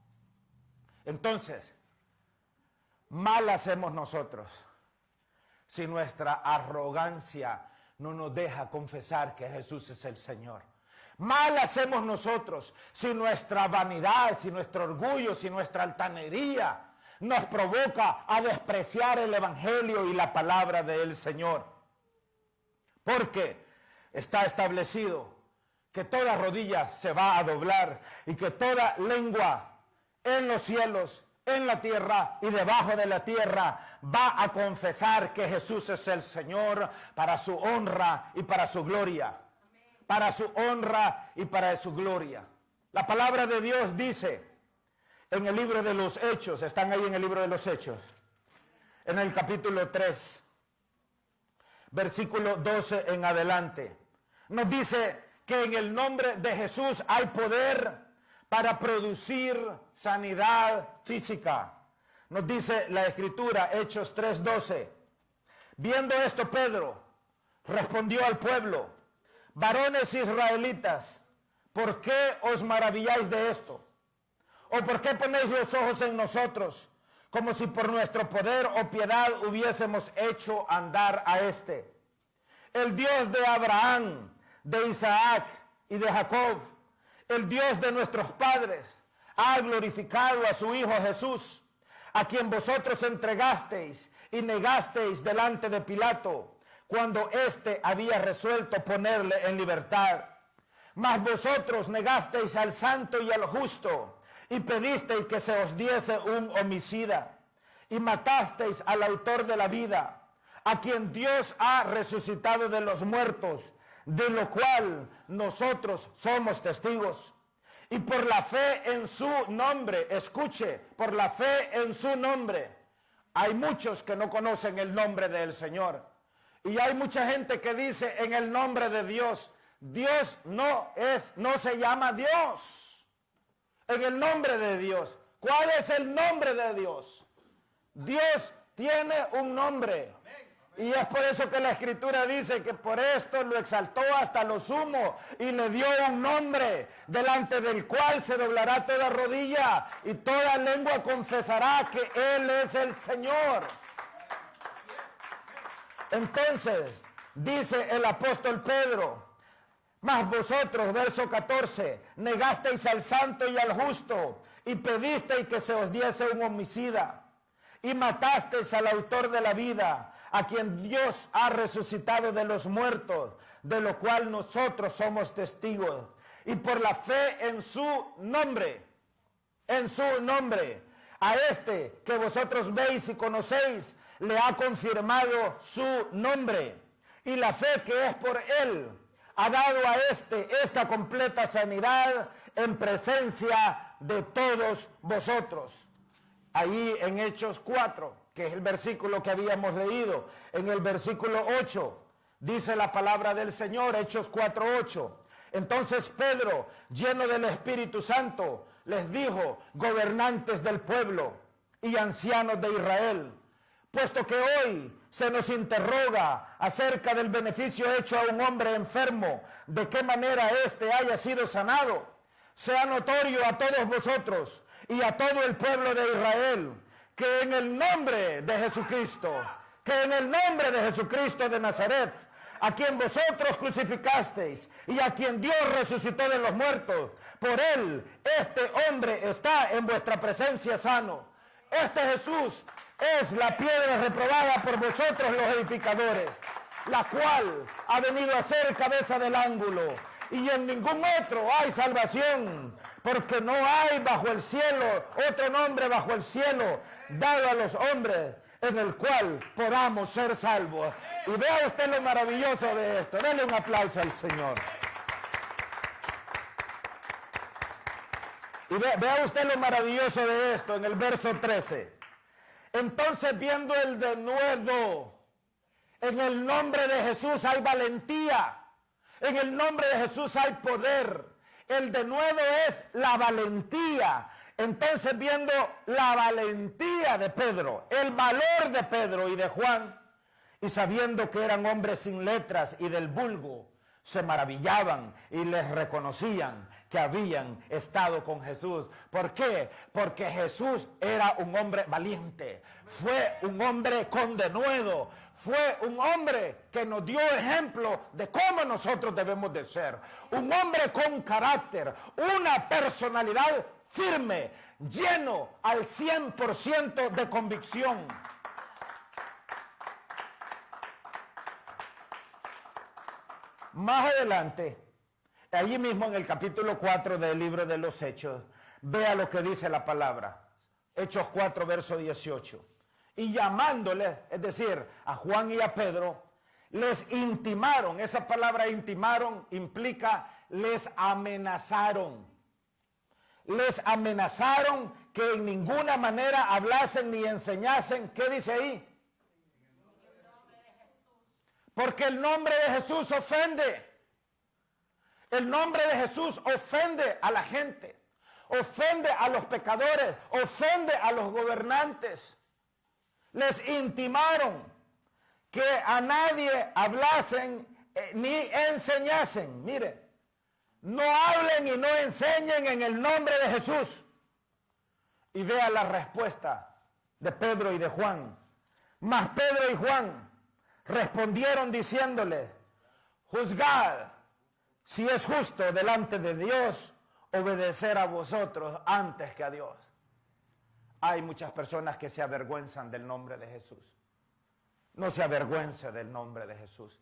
Entonces, mal hacemos nosotros si nuestra arrogancia no nos deja confesar que Jesús es el Señor. Mal hacemos nosotros si nuestra vanidad, si nuestro orgullo, si nuestra altanería nos provoca a despreciar el Evangelio y la palabra del Señor. Porque está establecido que toda rodilla se va a doblar y que toda lengua en los cielos, en la tierra y debajo de la tierra va a confesar que Jesús es el Señor, para su honra y para su gloria. Para su honra y para su gloria. La palabra de Dios dice en el libro de los Hechos, están ahí en el libro de los Hechos, en el capítulo 3, versículo 12 en adelante, nos dice que en el nombre de Jesús hay poder para producir sanidad física. Nos dice la Escritura, Hechos 3:12. Viendo esto, Pedro respondió al pueblo: varones israelitas, ¿por qué os maravilláis de esto? ¿O por qué ponéis los ojos en nosotros, como si por nuestro poder o piedad hubiésemos hecho andar a este? El Dios de Abraham, de Isaac y de Jacob, el Dios de nuestros padres, ha glorificado a su Hijo Jesús, a quien vosotros entregasteis y negasteis delante de Pilato, cuando éste había resuelto ponerle en libertad. Mas vosotros negasteis al santo y al justo, y pedisteis que se os diese un homicida, y matasteis al autor de la vida, a quien Dios ha resucitado de los muertos, de lo cual nosotros somos testigos. Y por la fe en su nombre, escuche, por la fe en su nombre, hay muchos que no conocen el nombre del Señor. Y hay mucha gente que dice en el nombre de Dios. Dios no se llama Dios. En el nombre de Dios. ¿Cuál es el nombre de Dios? Dios tiene un nombre. Y es por eso que la Escritura dice que por esto lo exaltó hasta lo sumo y le dio un nombre delante del cual se doblará toda rodilla y toda lengua confesará que Él es el Señor. Entonces, dice el apóstol Pedro, mas vosotros, verso 14, negasteis al santo y al justo y pedisteis que se os diese un homicida y matasteis al autor de la vida, a quien Dios ha resucitado de los muertos, de lo cual nosotros somos testigos. Y por la fe en su nombre, a este que vosotros veis y conocéis, le ha confirmado su nombre. Y la fe que es por él ha dado a esta completa sanidad en presencia de todos vosotros. Ahí en Hechos 4, que es el versículo que habíamos leído, en el versículo 8, dice la palabra del Señor, Hechos 4:8. Entonces Pedro, lleno del Espíritu Santo, les dijo: gobernantes del pueblo y ancianos de Israel, puesto que hoy se nos interroga acerca del beneficio hecho a un hombre enfermo, de qué manera éste haya sido sanado, sea notorio a todos vosotros y a todo el pueblo de Israel, que en el nombre de Jesucristo, de Nazaret, a quien vosotros crucificasteis y a quien Dios resucitó de los muertos, por él este hombre está en vuestra presencia sano. Este Jesús es la piedra reprobada por vosotros los edificadores, la cual ha venido a ser cabeza del ángulo, y en ningún otro hay salvación, porque no hay bajo el cielo otro nombre bajo el cielo dado a los hombres en el cual podamos ser salvos. Y vea usted lo maravilloso de esto. Dele un aplauso al Señor. Y vea usted lo maravilloso de esto en el verso 13. Entonces, viendo el denuedo, en el nombre de Jesús hay valentía. En el nombre de Jesús hay poder. El denuedo es la valentía. Entonces, viendo la valentía de Pedro, el valor de Pedro y de Juan, y sabiendo que eran hombres sin letras y del vulgo, se maravillaban y les reconocían que habían estado con Jesús. ¿Por qué? Porque Jesús era un hombre valiente, fue un hombre con denuedo, fue un hombre que nos dio ejemplo de cómo nosotros debemos de ser, un hombre con carácter, una personalidad firme, lleno al 100% de convicción. Más adelante, allí mismo en el capítulo 4 del libro de los Hechos, vea lo que dice la palabra. Hechos 4, verso 18. Y llamándoles, es decir, a Juan y a Pedro, les intimaron. Esa palabra intimaron implica les amenazaron. Les amenazaron que en ninguna manera hablasen ni enseñasen. ¿Qué dice ahí? Porque el nombre de Jesús ofende. El nombre de Jesús ofende a la gente, ofende a los pecadores, ofende a los gobernantes. Les intimaron que a nadie hablasen ni enseñasen. Mire, no hablen y no enseñen en el nombre de Jesús. Y vea la respuesta de Pedro y de Juan. Mas Pedro y Juan respondieron diciéndole: juzgad si es justo delante de Dios obedecer a vosotros antes que a Dios. Hay muchas personas que se avergüenzan del nombre de Jesús. No se avergüence del nombre de Jesús.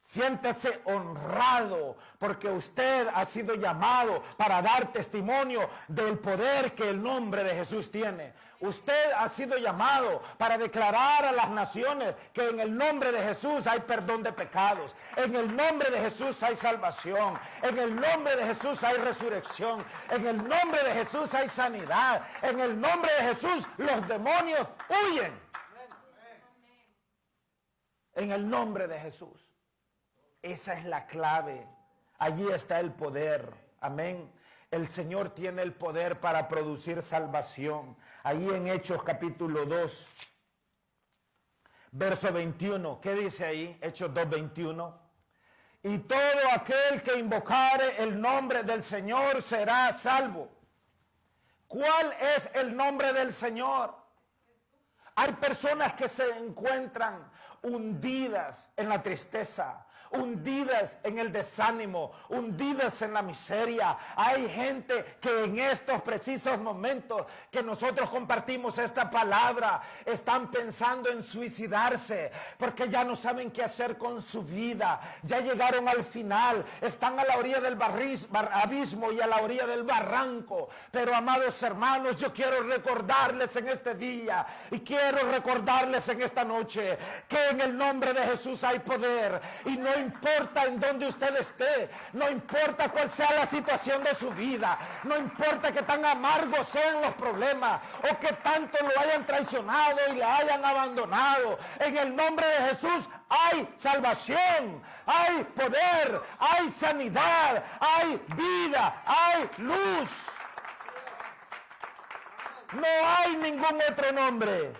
Siéntese honrado porque usted ha sido llamado para dar testimonio del poder que el nombre de Jesús tiene. Usted ha sido llamado para declarar a las naciones que en el nombre de Jesús hay perdón de pecados. En el nombre de Jesús hay salvación. En el nombre de Jesús hay resurrección. En el nombre de Jesús hay sanidad. En el nombre de Jesús los demonios huyen. En el nombre de Jesús. Esa es la clave. Allí está el poder. Amén. El Señor tiene el poder para producir salvación. Ahí en Hechos capítulo 2, verso 21. ¿Qué dice ahí? Hechos 2, 21. Y todo aquel que invocare el nombre del Señor será salvo. ¿Cuál es el nombre del Señor? Hay personas que se encuentran hundidas en la tristeza, hundidas en el desánimo, hundidas en la miseria. Hay gente que en estos precisos momentos que nosotros compartimos esta palabra, están pensando en suicidarse, porque ya no saben qué hacer con su vida, ya llegaron al final, están a la orilla del abismo y a la orilla del barranco. Pero amados hermanos, yo quiero recordarles en este día y quiero recordarles en esta noche que en el nombre de Jesús hay poder, y no importa en dónde usted esté, no importa cuál sea la situación de su vida, no importa que tan amargos sean los problemas o que tanto lo hayan traicionado y le hayan abandonado, en el nombre de Jesús hay salvación, hay poder, hay sanidad, hay vida, hay luz. No hay ningún otro nombre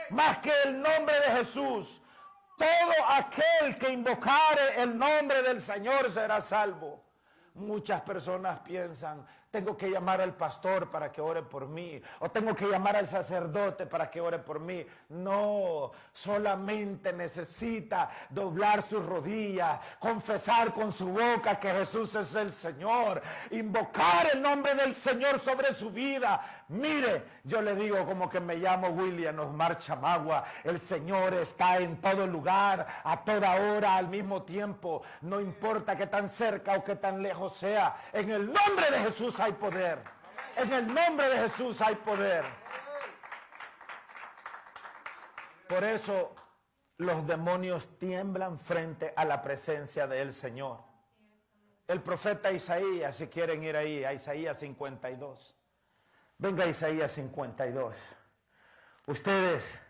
más que el nombre de Jesús. Todo aquel que invocare el nombre del Señor será salvo. Muchas personas piensan: tengo que llamar al pastor para que ore por mí, o tengo que llamar al sacerdote para que ore por mí. No, solamente necesita doblar sus rodillas, confesar con su boca que Jesús es el Señor, invocar el nombre del Señor sobre su vida. Mire, yo le digo como que me llamo William Osmar Chamagua: el Señor está en todo lugar, a toda hora, al mismo tiempo. No importa que tan cerca o que tan lejos sea, en el nombre de Jesús hay poder. En el nombre de Jesús hay poder. Por eso los demonios tiemblan frente a la presencia del Señor. El profeta Isaías, si quieren ir ahí, a Isaías 52. Venga a Isaías 52. Ustedes,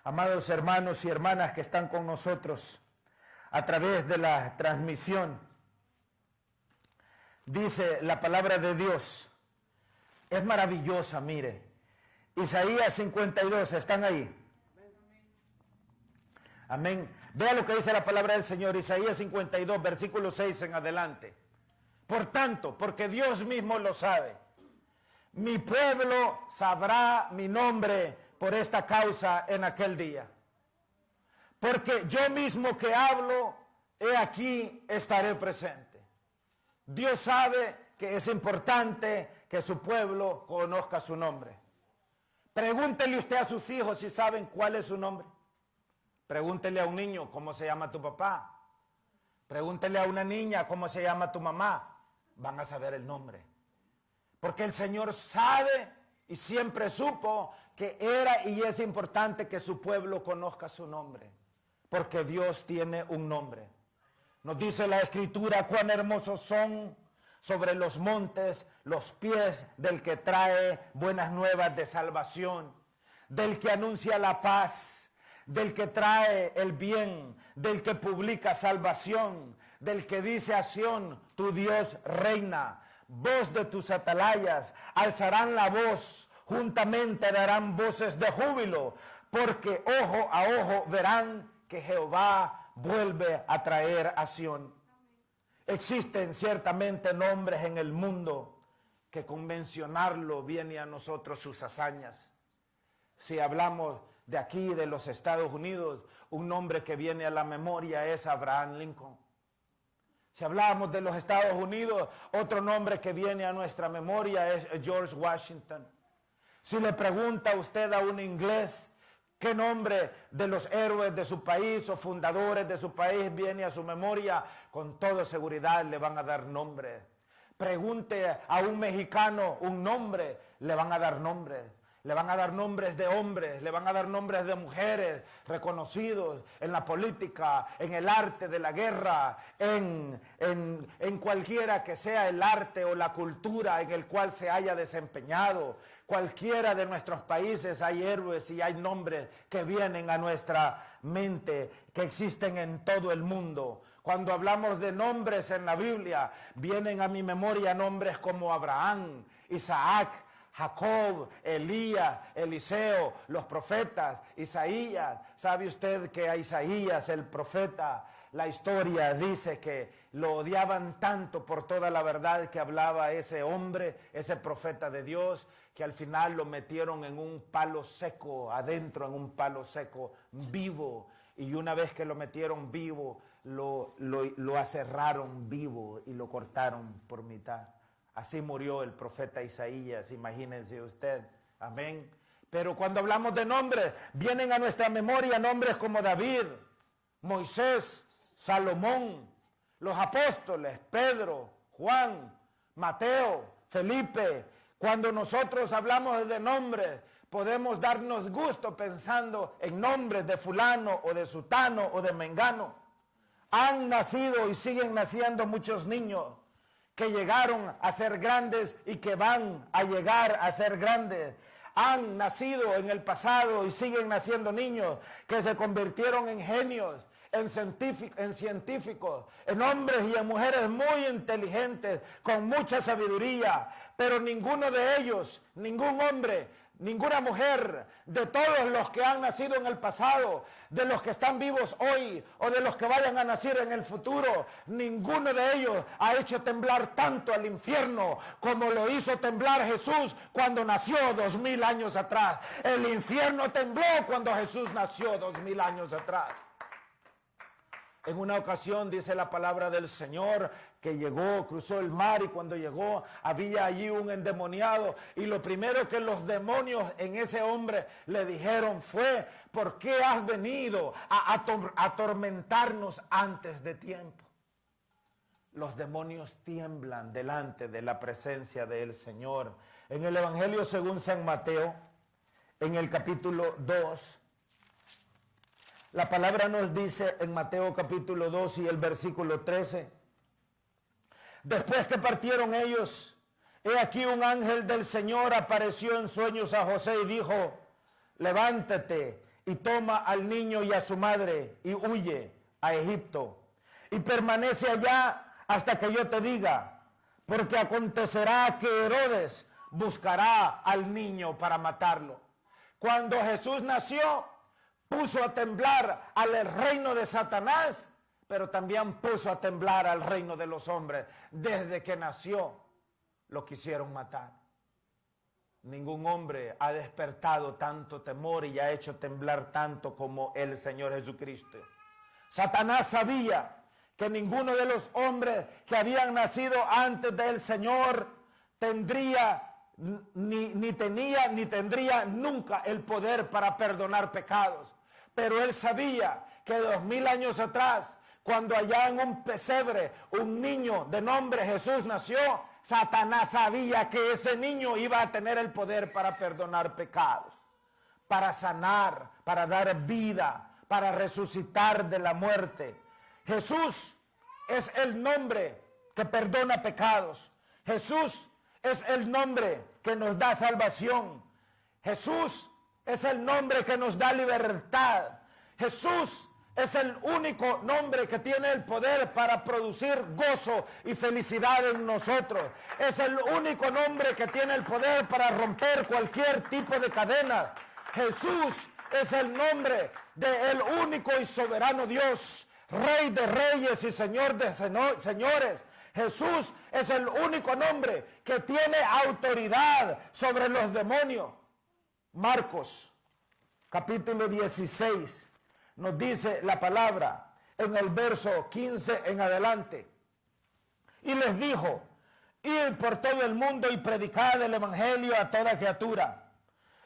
amados hermanos y hermanas que están con nosotros a través de la transmisión, dice la palabra de Dios, es maravillosa, mire. Isaías 52, ¿están ahí? Amén. Vea lo que dice la palabra del Señor, Isaías 52, versículo 6 en adelante. Por tanto, porque Dios mismo lo sabe, mi pueblo sabrá mi nombre por esta causa en aquel día. Porque yo mismo que hablo, he aquí estaré presente. Dios sabe que es importante que su pueblo conozca su nombre. Pregúntele usted a sus hijos si saben cuál es su nombre. Pregúntele a un niño cómo se llama tu papá. Pregúntele a una niña cómo se llama tu mamá. Van a saber el nombre. Porque el Señor sabe y siempre supo que era y es importante que su pueblo conozca su nombre. Porque Dios tiene un nombre. Nos dice la Escritura: cuán hermosos son sobre los montes los pies del que trae buenas nuevas de salvación, del que anuncia la paz, del que trae el bien, del que publica salvación, del que dice a Sión, tu Dios reina. Voz de tus atalayas, alzarán la voz, juntamente darán voces de júbilo, porque ojo a ojo verán que Jehová vuelve a traer a Sión. Existen ciertamente nombres en el mundo que con mencionarlo viene a nosotros sus hazañas. Si hablamos de aquí, de los Estados Unidos, un nombre que viene a la memoria es Abraham Lincoln. Si hablamos de los Estados Unidos, otro nombre que viene a nuestra memoria es George Washington. Si le pregunta a usted a un inglés qué nombre de los héroes de su país o fundadores de su país viene a su memoria, con toda seguridad le van a dar nombre. Pregunte a un mexicano un nombre, le van a dar nombre. Le van a dar nombres de hombres, le van a dar nombres de mujeres reconocidos en la política, en el arte de la guerra, en cualquiera que sea el arte o la cultura en el cual se haya desempeñado. Cualquiera de nuestros países hay héroes y hay nombres que vienen a nuestra mente, que existen en todo el mundo. Cuando hablamos de nombres en la Biblia, vienen a mi memoria nombres como Abraham, Isaac, Jacob, Elías, Eliseo, los profetas, Isaías. ¿Sabe usted que a Isaías, el profeta, la historia dice que lo odiaban tanto por toda la verdad que hablaba ese hombre, ese profeta de Dios, que al final lo metieron en un palo seco, adentro en un palo seco, vivo? Y una vez que lo metieron vivo, lo aserraron vivo y lo cortaron por mitad. Así murió el profeta Isaías, imagínense usted. Amén. Pero cuando hablamos de nombres, vienen a nuestra memoria nombres como David, Moisés, Salomón, los apóstoles, Pedro, Juan, Mateo, Felipe. Cuando nosotros hablamos de nombres, podemos darnos gusto pensando en nombres de fulano o de sutano o de mengano. Han nacido y siguen naciendo muchos niños que llegaron a ser grandes y que van a llegar a ser grandes. Han nacido en el pasado y siguen naciendo niños que se convirtieron en genios, en científicos, en hombres y en mujeres muy inteligentes, con mucha sabiduría, pero ninguno de ellos, ningún hombre, ninguna mujer, de todos los que han nacido en el pasado, de los que están vivos hoy o de los que vayan a nacer en el futuro, ninguno de ellos ha hecho temblar tanto al infierno como lo hizo temblar Jesús cuando nació 2000 años atrás. El infierno tembló cuando Jesús nació 2000 años atrás. En una ocasión dice la palabra del Señor que llegó, cruzó el mar, y cuando llegó había allí un endemoniado, y lo primero que los demonios en ese hombre le dijeron fue: ¿por qué has venido a atormentarnos antes de tiempo? Los demonios tiemblan delante de la presencia del Señor. En el Evangelio según San Mateo, en el capítulo 2, la palabra nos dice en Mateo capítulo 2 y el versículo 13: después que partieron ellos, he aquí un ángel del Señor apareció en sueños a José y dijo: levántate y toma al niño y a su madre y huye a Egipto y permanece allá hasta que yo te diga, porque acontecerá que Herodes buscará al niño para matarlo. Cuando Jesús nació, puso a temblar al reino de Satanás, pero también puso a temblar al reino de los hombres. Desde que nació, lo quisieron matar. Ningún hombre ha despertado tanto temor y ha hecho temblar tanto como el Señor Jesucristo. Satanás sabía que ninguno de los hombres que habían nacido antes del Señor tendría ni tendría nunca el poder para perdonar pecados. Pero él sabía que 2000 años atrás, cuando allá en un pesebre un niño de nombre Jesús nació, Satanás sabía que ese niño iba a tener el poder para perdonar pecados, para sanar, para dar vida, para resucitar de la muerte. Jesús es el nombre que perdona pecados. Jesús es el nombre que nos da salvación. Jesús es el nombre que nos da libertad. Jesús Es el único nombre que tiene el poder para producir gozo y felicidad en nosotros. Es el único nombre que tiene el poder para romper cualquier tipo de cadena. Jesús es el nombre del único y soberano Dios, Rey de reyes y Señor de señores. Jesús es el único nombre que tiene autoridad sobre los demonios. Marcos, capítulo 16. Nos dice la palabra en el verso 15 en adelante. Y les dijo, id por todo el mundo y predicad el evangelio a toda criatura.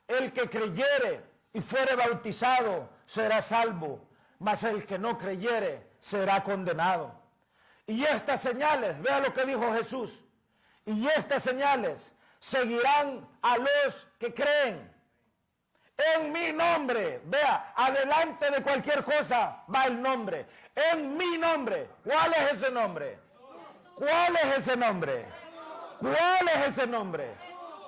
El que creyere y fuere bautizado será salvo, mas el que no creyere será condenado. Y estas señales, vea lo que dijo Jesús, y estas señales seguirán a los que creen. En mi nombre, vea, adelante de cualquier cosa va el nombre. En mi nombre. ¿Cuál es ese nombre? ¿Cuál es ese nombre? ¿Cuál es ese nombre?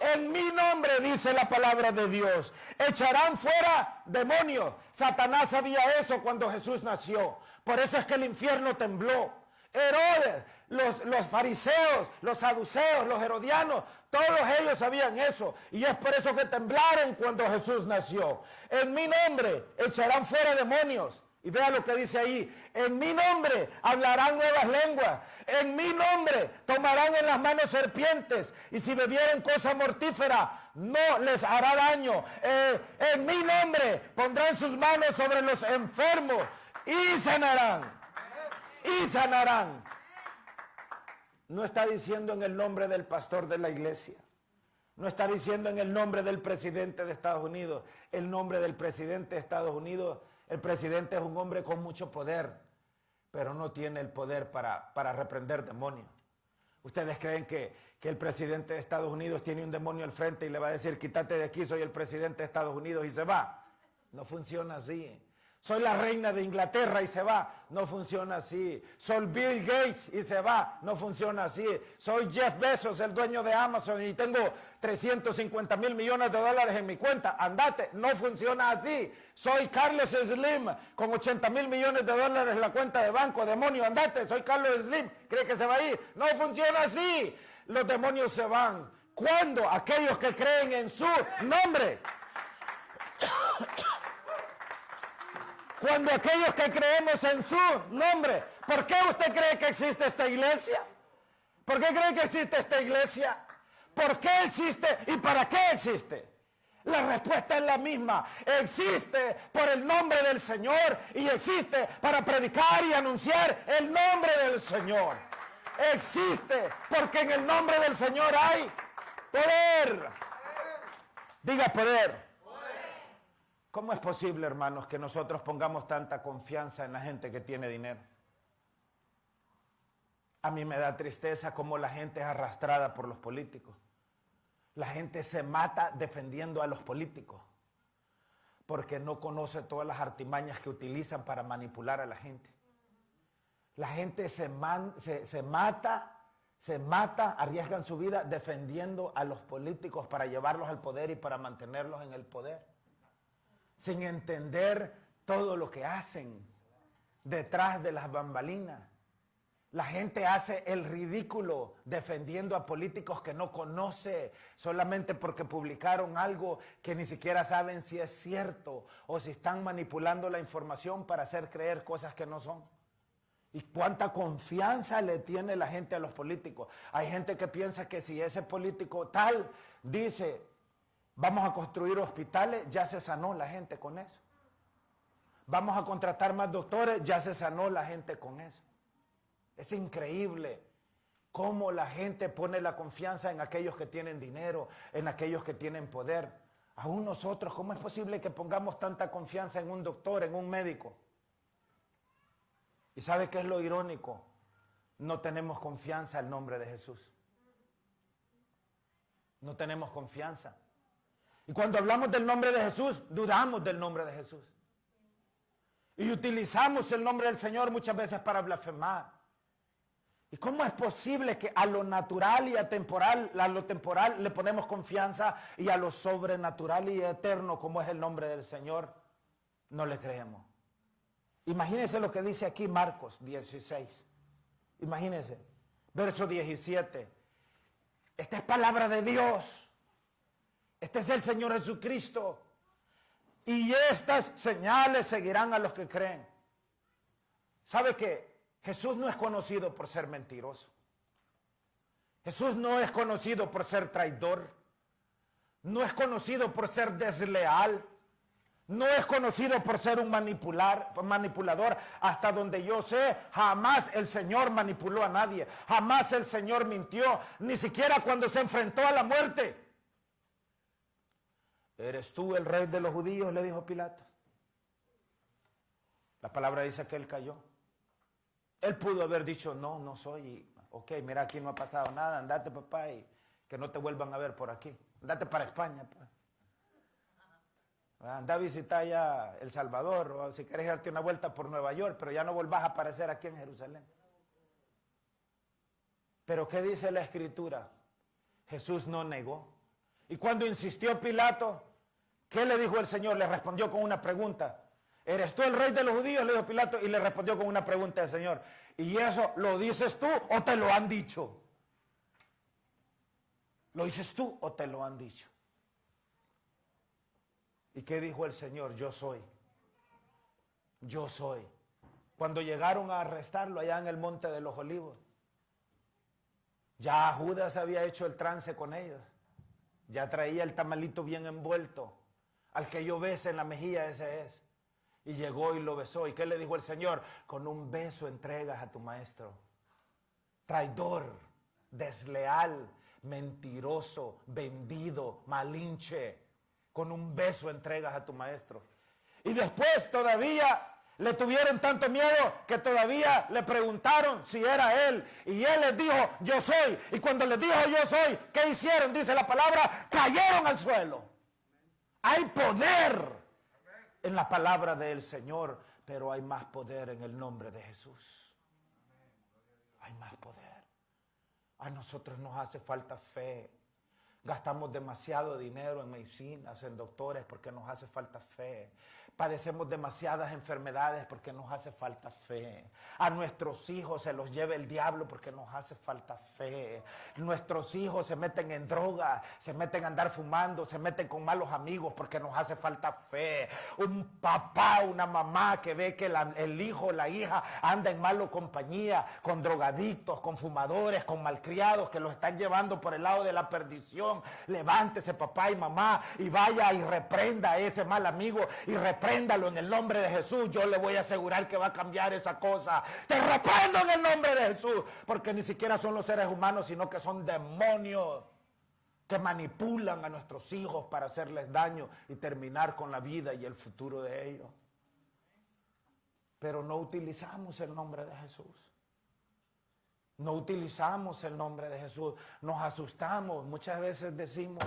En mi nombre, dice la palabra de Dios, echarán fuera demonios. Satanás sabía eso cuando Jesús nació. Por eso es que el infierno tembló. Herodes, los fariseos, los saduceos, los herodianos, todos ellos sabían eso. Y es por eso que temblaron cuando Jesús nació. En mi nombre echarán fuera demonios. Y vea lo que dice ahí. En mi nombre hablarán nuevas lenguas. En mi nombre tomarán en las manos serpientes. Y si bebieren cosa mortífera, no les hará daño. En mi nombre pondrán sus manos sobre los enfermos y sanarán. Y sanarán. No está diciendo en el nombre del pastor de la iglesia. No está diciendo en el nombre del presidente de Estados Unidos. El nombre del presidente de Estados Unidos. El presidente es un hombre con mucho poder, pero no tiene el poder para reprender demonios. ¿Ustedes creen que el presidente de Estados Unidos tiene un demonio al frente y le va a decir, quítate de aquí, soy el presidente de Estados Unidos y se va? No funciona así. Soy la reina de Inglaterra y se va. No funciona así. Soy Bill Gates y se va. No funciona así. Soy Jeff Bezos, el dueño de Amazon, y tengo 350,000 millones de dólares en mi cuenta. Andate. No funciona así. Soy Carlos Slim con 80,000 millones de dólares en la cuenta de banco. Demonio, andate. Soy Carlos Slim. ¿Cree que se va a ir? No funciona así. Los demonios se van. ¿Cuándo? Aquellos que creen en su nombre. Cuando aquellos que creemos en su nombre. ¿Por qué usted cree que existe esta iglesia? ¿Por qué cree que existe esta iglesia? ¿Por qué existe y para qué existe? La respuesta es la misma. Existe por el nombre del Señor y existe para predicar y anunciar el nombre del Señor. Existe porque en el nombre del Señor hay poder. Diga poder. ¿Cómo es posible, hermanos, que nosotros pongamos tanta confianza en la gente que tiene dinero? A mí me da tristeza cómo la gente es arrastrada por los políticos. La gente se mata defendiendo a los políticos porque no conoce todas las artimañas que utilizan para manipular a la gente. La gente se mata, arriesgan su vida defendiendo a los políticos para llevarlos al poder y para mantenerlos en el poder, sin entender todo lo que hacen detrás de las bambalinas. La gente hace el ridículo defendiendo a políticos que no conoce solamente porque publicaron algo que ni siquiera saben si es cierto o si están manipulando la información para hacer creer cosas que no son. ¿Y cuánta confianza le tiene la gente a los políticos? Hay gente que piensa que si ese político tal dice vamos a construir hospitales, ya se sanó la gente con eso. Vamos a contratar más doctores, ya se sanó la gente con eso. Es increíble cómo la gente pone la confianza en aquellos que tienen dinero, en aquellos que tienen poder. Aún nosotros, ¿cómo es posible que pongamos tanta confianza en un doctor, en un médico? ¿Y sabe qué es lo irónico? No tenemos confianza en el nombre de Jesús. No tenemos confianza. Y cuando hablamos del nombre de Jesús, dudamos del nombre de Jesús. Y utilizamos el nombre del Señor muchas veces para blasfemar. ¿Y cómo es posible que a lo natural y a lo temporal le ponemos confianza y a lo sobrenatural y eterno, como es el nombre del Señor, no le creemos? Imagínense lo que dice aquí Marcos 16. Imagínense, verso 17. Esta es palabra de Dios. Este es el Señor Jesucristo. Y estas señales seguirán a los que creen. ¿Sabe qué? Jesús no es conocido por ser mentiroso. Jesús no es conocido por ser traidor. No es conocido por ser desleal. No es conocido por ser un manipulador. Hasta donde yo sé, jamás el Señor manipuló a nadie. Jamás el Señor mintió. Ni siquiera cuando se enfrentó a la muerte. ¿Eres tú el rey de los judíos?, le dijo Pilato. La palabra dice que él cayó. Él pudo haber dicho, no, no soy. Ok, mira, aquí no ha pasado nada. Andate, papá, y que no te vuelvan a ver por aquí. Andate para España, pues. Anda a visitar ya El Salvador, o si quieres darte una vuelta por Nueva York, pero ya no volvás a aparecer aquí en Jerusalén. Pero ¿qué dice la Escritura? Jesús no negó. Y cuando insistió Pilato, ¿qué le dijo el Señor? Le respondió con una pregunta. ¿Eres tú el rey de los judíos?, le dijo Pilato, y le respondió con una pregunta al Señor. ¿Y eso lo dices tú o te lo han dicho? ¿Lo dices tú o te lo han dicho? ¿Y qué dijo el Señor? Yo soy. Yo soy. Cuando llegaron a arrestarlo allá en el Monte de los Olivos, ya Judas había hecho el trance con ellos. Ya traía el tamalito bien envuelto. Al que yo bese en la mejilla, ese es. Y llegó y lo besó. ¿Y qué le dijo el Señor? Con un beso entregas a tu maestro. Traidor, desleal, mentiroso, vendido, malinche. Con un beso entregas a tu maestro. Y después todavía le tuvieron tanto miedo que todavía le preguntaron si era él. Y él les dijo, yo soy. Y cuando les dijo yo soy, ¿qué hicieron? Dice la palabra, cayeron al suelo. Hay poder en la palabra del Señor, pero hay más poder en el nombre de Jesús. Hay más poder. A nosotros nos hace falta fe. Gastamos demasiado dinero en medicinas, en doctores, porque nos hace falta fe. Padecemos demasiadas enfermedades porque nos hace falta fe. A nuestros hijos se los lleva el diablo porque nos hace falta fe. Nuestros hijos se meten en droga, se meten a andar fumando, se meten con malos amigos porque nos hace falta fe. Un papá, una mamá que ve que el hijo o la hija anda en mala compañía, con drogadictos, con fumadores, con malcriados que los están llevando por el lado de la perdición. Levántese, papá y mamá, y vaya y reprenda a ese mal amigo y repréndalo en el nombre de Jesús. Yo le voy a asegurar que va a cambiar esa cosa. Te reprendo en el nombre de Jesús, porque ni siquiera son los seres humanos, sino que son demonios que manipulan a nuestros hijos para hacerles daño y terminar con la vida y el futuro de ellos. Pero no utilizamos el nombre de Jesús. No utilizamos el nombre de Jesús. Nos asustamos. Muchas veces decimos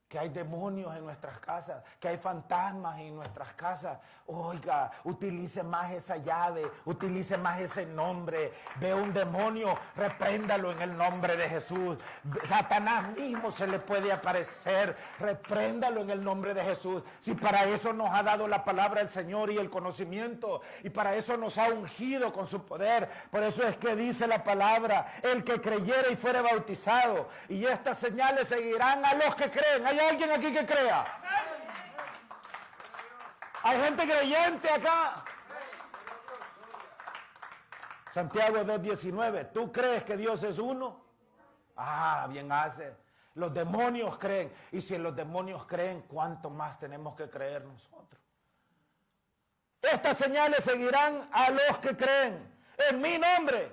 que hay demonios en nuestras casas, que hay fantasmas en nuestras casas. Oiga, utilice más esa llave, utilice más ese nombre. Ve un demonio, repréndalo en el nombre de Jesús. Satanás mismo se le puede aparecer, repréndalo en el nombre de Jesús. Si para eso nos ha dado la palabra el Señor y el conocimiento, y para eso nos ha ungido con su poder. Por eso es que dice la palabra, el que creyere y fuere bautizado, y estas señales seguirán a los que creen. ¿Hay alguien aquí que crea? ¿Hay gente creyente acá? Santiago 2:19. ¿Tú crees que Dios es uno? Ah, bien hace. Los demonios creen. Y si los demonios creen, ¿cuánto más tenemos que creer nosotros? Estas señales seguirán a los que creen. En mi nombre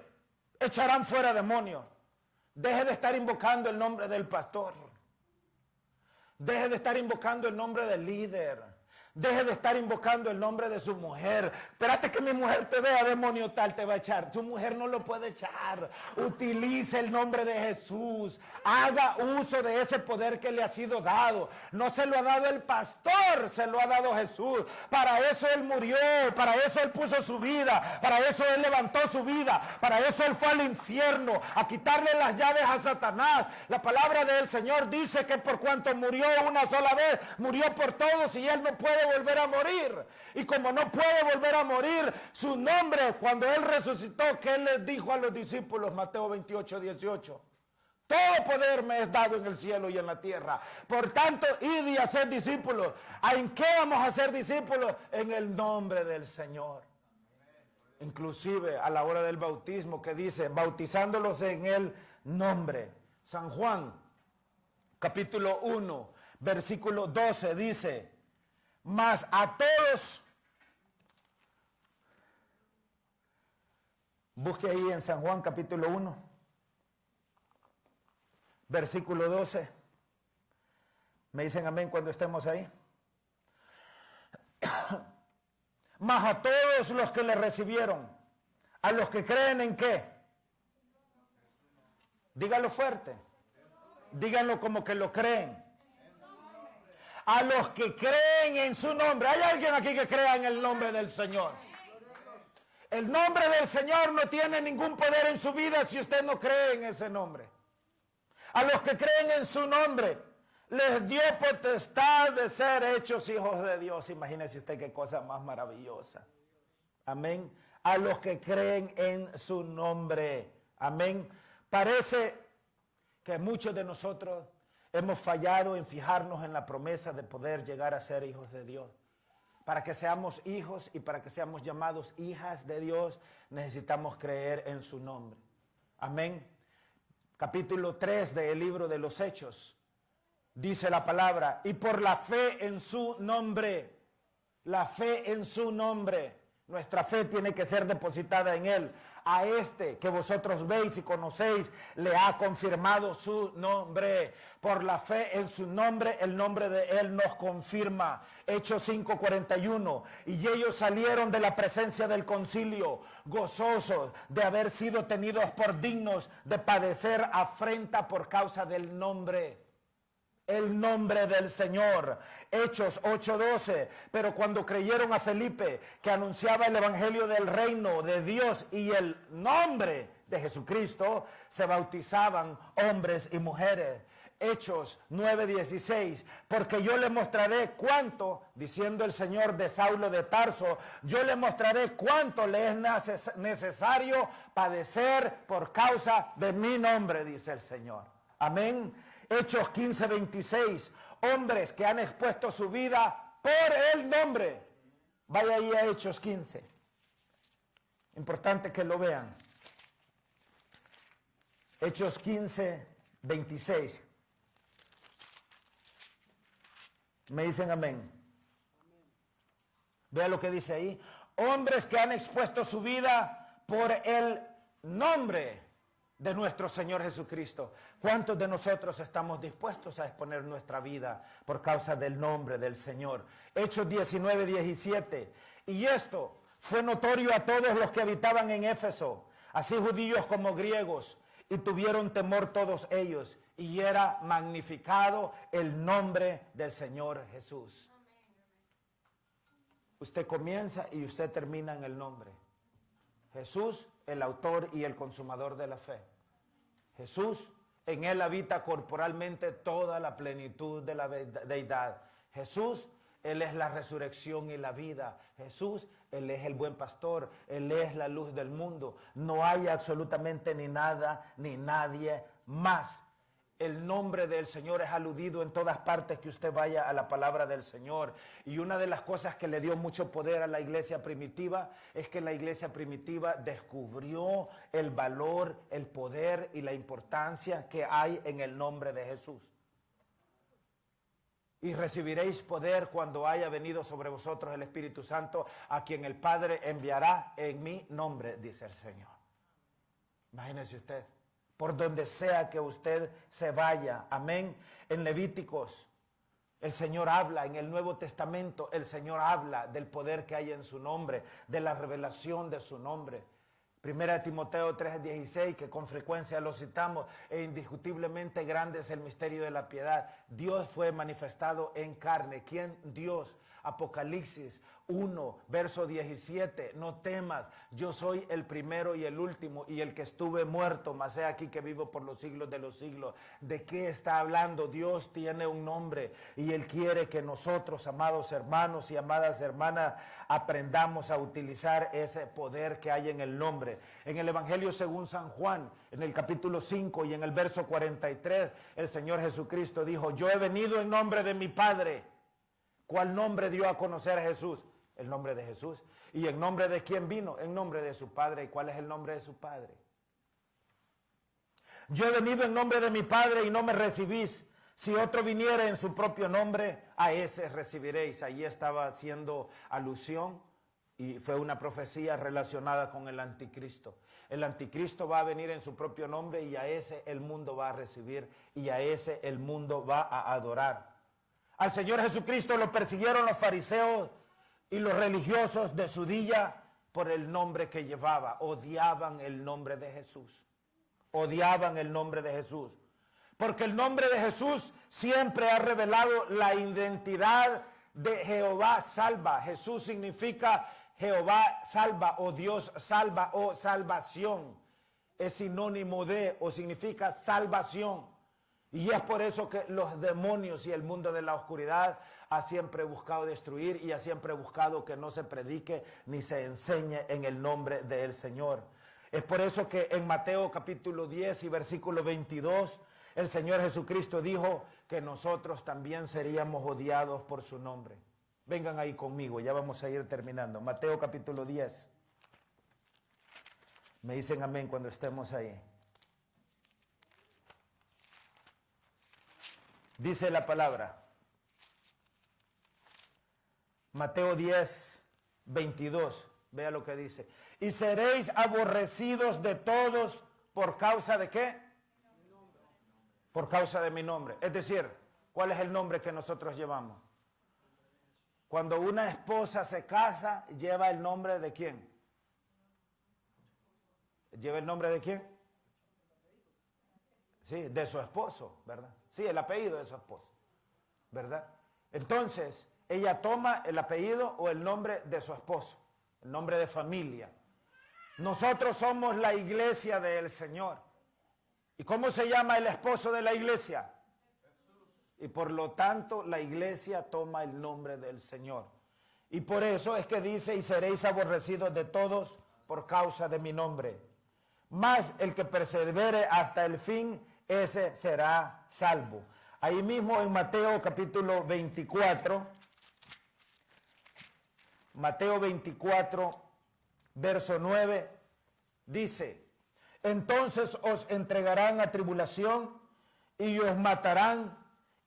echarán fuera demonios. Deje de estar invocando el nombre del pastor. Deje de estar invocando el nombre del líder. Deje de estar invocando el nombre de su mujer. Espérate que mi mujer te vea, demonio tal, te va a echar. Su mujer no lo puede echar. Utilice el nombre de Jesús. Haga uso de ese poder que le ha sido dado. No se lo ha dado el pastor, se lo ha dado Jesús. Para eso Él murió, para eso Él puso su vida, para eso Él levantó su vida, para eso Él fue al infierno a quitarle las llaves a Satanás. La palabra del Señor dice que por cuanto murió una sola vez, murió por todos, y Él no puede puede volver a morir. Y como no puede volver a morir, su nombre, cuando Él resucitó, que Él les dijo a los discípulos, Mateo 28, 18. Todo poder me es dado en el cielo y en la tierra. Por tanto, id y haced discípulos. ¿En qué vamos a ser discípulos? En el nombre del Señor. Inclusive a la hora del bautismo, que dice, bautizándolos en el nombre. San Juan, capítulo 1, versículo 12, dice, mas a todos, busque ahí en San Juan, capítulo 1, versículo 12. ¿Me dicen amén cuando estemos ahí? Mas a todos los que le recibieron, a los que creen en qué. Dígalo fuerte. Díganlo como que lo creen. A los que creen en su nombre. ¿Hay alguien aquí que crea en el nombre del Señor? El nombre del Señor no tiene ningún poder en su vida si usted no cree en ese nombre. A los que creen en su nombre, les dio potestad de ser hechos hijos de Dios. Imagínese usted qué cosa más maravillosa. Amén. A los que creen en su nombre. Amén. Parece que muchos de nosotros hemos fallado en fijarnos en la promesa de poder llegar a ser hijos de Dios. Para que seamos hijos y para que seamos llamados hijas de Dios, necesitamos creer en su nombre. Amén. Capítulo 3 del libro de los Hechos. Dice la palabra, y por la fe en su nombre, la fe en su nombre, nuestra fe tiene que ser depositada en Él. A este que vosotros veis y conocéis, le ha confirmado su nombre. Por la fe en su nombre, el nombre de Él nos confirma. Hechos 5:41. Y ellos salieron de la presencia del concilio, gozosos de haber sido tenidos por dignos de padecer afrenta por causa del nombre. El nombre del Señor. Hechos 8:12. Pero cuando creyeron a Felipe, que anunciaba el evangelio del reino de Dios y el nombre de Jesucristo, se bautizaban hombres y mujeres. Hechos 9:16. Porque yo le mostraré cuánto, diciendo el Señor de Saulo de Tarso, yo le mostraré cuánto le es necesario padecer por causa de mi nombre, dice el Señor. Amén. Hechos 15:26, hombres que han expuesto su vida por el nombre. Vaya ahí a Hechos 15. Importante que lo vean. Hechos 15:26. Me dicen amén. Vea lo que dice ahí. Hombres que han expuesto su vida por el nombre de nuestro Señor Jesucristo. ¿Cuántos de nosotros estamos dispuestos a exponer nuestra vida por causa del nombre del Señor? Hechos 19:17. Y esto fue notorio a todos los que habitaban en Éfeso, así judíos como griegos, y tuvieron temor todos ellos, y era magnificado el nombre del Señor Jesús. Usted comienza y usted termina en el nombre. Jesús, el autor y el consumador de la fe. Jesús, en Él habita corporalmente toda la plenitud de la deidad. Jesús, Él es la resurrección y la vida. Jesús, Él es el buen pastor. Él es la luz del mundo. No hay absolutamente ni nada ni nadie más. El nombre del Señor es aludido en todas partes que usted vaya a la palabra del Señor. Y una de las cosas que le dio mucho poder a la iglesia primitiva es que la iglesia primitiva descubrió el valor, el poder y la importancia que hay en el nombre de Jesús. Y recibiréis poder cuando haya venido sobre vosotros el Espíritu Santo, a quien el Padre enviará en mi nombre, dice el Señor. Imagínese usted. Por donde sea que usted se vaya. Amén. En Levíticos, el Señor habla. En el Nuevo Testamento, el Señor habla del poder que hay en su nombre, de la revelación de su nombre. Primera Timoteo 3:16, que con frecuencia lo citamos, e indiscutiblemente grande es el misterio de la piedad. Dios fue manifestado en carne. ¿Quién? Dios. Apocalipsis 1, verso 17, no temas, yo soy el primero y el último y el que estuve muerto, mas he aquí que vivo por los siglos de los siglos. ¿De qué está hablando? Dios tiene un nombre y Él quiere que nosotros, amados hermanos y amadas hermanas, aprendamos a utilizar ese poder que hay en el nombre. En el Evangelio según San Juan, en el capítulo 5 y en el verso 43, el Señor Jesucristo dijo, yo he venido en nombre de mi Padre. ¿Cuál nombre dio a conocer a Jesús? El nombre de Jesús. ¿Y en nombre de quién vino? En nombre de su Padre. ¿Y cuál es el nombre de su Padre? Yo he venido en nombre de mi Padre y no me recibís. Si otro viniera en su propio nombre, a ese recibiréis. Allí estaba haciendo alusión y fue una profecía relacionada con el anticristo. El anticristo va a venir en su propio nombre y a ese el mundo va a recibir y a ese el mundo va a adorar. Al Señor Jesucristo lo persiguieron los fariseos y los religiosos de su día por el nombre que llevaba. Odiaban el nombre de Jesús. Odiaban el nombre de Jesús. Porque el nombre de Jesús siempre ha revelado la identidad de Jehová salva. Jesús significa Jehová salva o Dios salva o salvación. Es sinónimo de o significa salvación. Y es por eso que los demonios y el mundo de la oscuridad ha siempre buscado destruir y ha siempre buscado que no se predique ni se enseñe en el nombre del Señor. Es por eso que en Mateo capítulo 10 y versículo 22, el Señor Jesucristo dijo que nosotros también seríamos odiados por su nombre. Vengan ahí conmigo, ya vamos a ir terminando. Mateo capítulo 10. Me dicen amén cuando estemos ahí. Dice la palabra, Mateo 10, 22, vea lo que dice. Y seréis aborrecidos de todos por causa de ¿qué? Por causa de mi nombre. Es decir, ¿cuál es el nombre que nosotros llevamos? Cuando una esposa se casa, ¿lleva el nombre de quién? ¿Lleva el nombre de quién? Sí, de su esposo, ¿verdad? Sí, el apellido de su esposo, ¿verdad? Entonces, ella toma el apellido o el nombre de su esposo, el nombre de familia. Nosotros somos la iglesia del Señor. ¿Y cómo se llama el esposo de la iglesia? Jesús. Y por lo tanto, la iglesia toma el nombre del Señor. Y por eso es que dice, y seréis aborrecidos de todos por causa de mi nombre. Mas el que persevere hasta el fin, ese será salvo. Ahí mismo en Mateo capítulo 24, Mateo 24, verso 9, dice, entonces os entregarán a tribulación y os matarán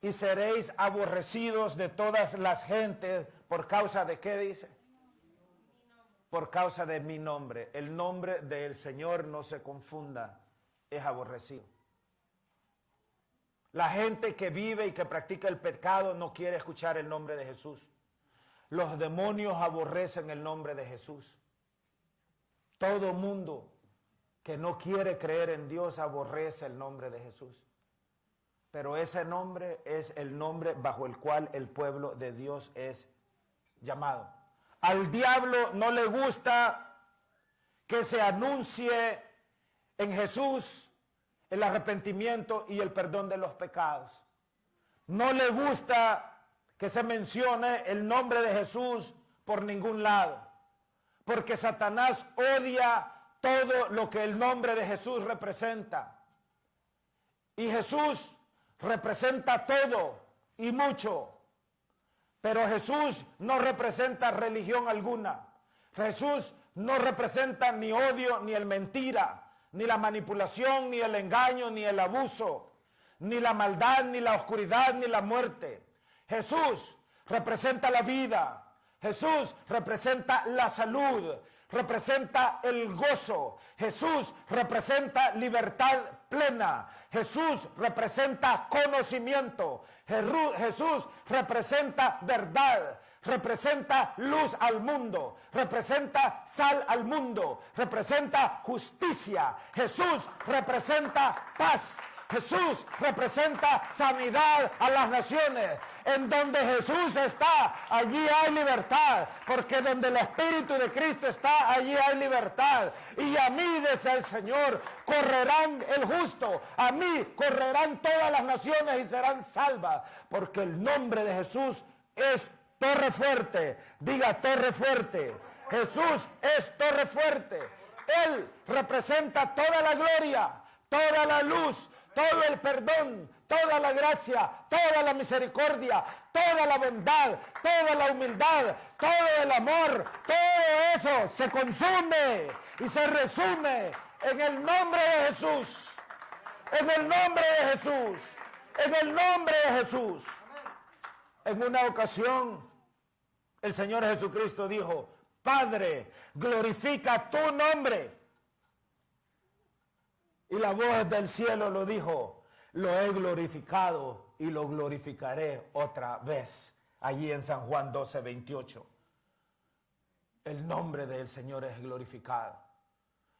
y seréis aborrecidos de todas las gentes por causa de ¿qué dice? Por causa de mi nombre. El nombre del Señor, no se confunda, es aborrecido. La gente que vive y que practica el pecado no quiere escuchar el nombre de Jesús. Los demonios aborrecen el nombre de Jesús. Todo mundo que no quiere creer en Dios aborrece el nombre de Jesús. Pero ese nombre es el nombre bajo el cual el pueblo de Dios es llamado. Al diablo no le gusta que se anuncie en Jesús el arrepentimiento y el perdón de los pecados. No le gusta que se mencione el nombre de Jesús por ningún lado, porque Satanás odia todo lo que el nombre de Jesús representa. Y Jesús representa todo y mucho. Pero Jesús no representa religión alguna. Jesús no representa ni odio, ni el mentira, ni la manipulación, ni el engaño, ni el abuso, ni la maldad, ni la oscuridad, ni la muerte. Jesús representa la vida. Jesús representa la salud, representa el gozo. Jesús representa libertad plena. Jesús representa conocimiento. Jesús representa verdad. Representa luz al mundo, representa sal al mundo, representa justicia. Jesús representa paz. Jesús representa sanidad a las naciones. En donde Jesús está, allí hay libertad. Porque donde el Espíritu de Cristo está, allí hay libertad. Y a mí, dice el Señor, correrán el justo. A mí correrán todas las naciones y serán salvas. Porque el nombre de Jesús es torre fuerte. Diga torre fuerte. Jesús es torre fuerte. Él representa toda la gloria, toda la luz, todo el perdón, toda la gracia, toda la misericordia, toda la bondad, toda la humildad, todo el amor. Todo eso se consume y se resume en el nombre de Jesús. En el nombre de Jesús. En el nombre de Jesús. En una ocasión, el Señor Jesucristo dijo: Padre, glorifica tu nombre. Y la voz del cielo lo dijo: lo he glorificado y lo glorificaré otra vez. Allí en San Juan 12:28. El nombre del Señor es glorificado.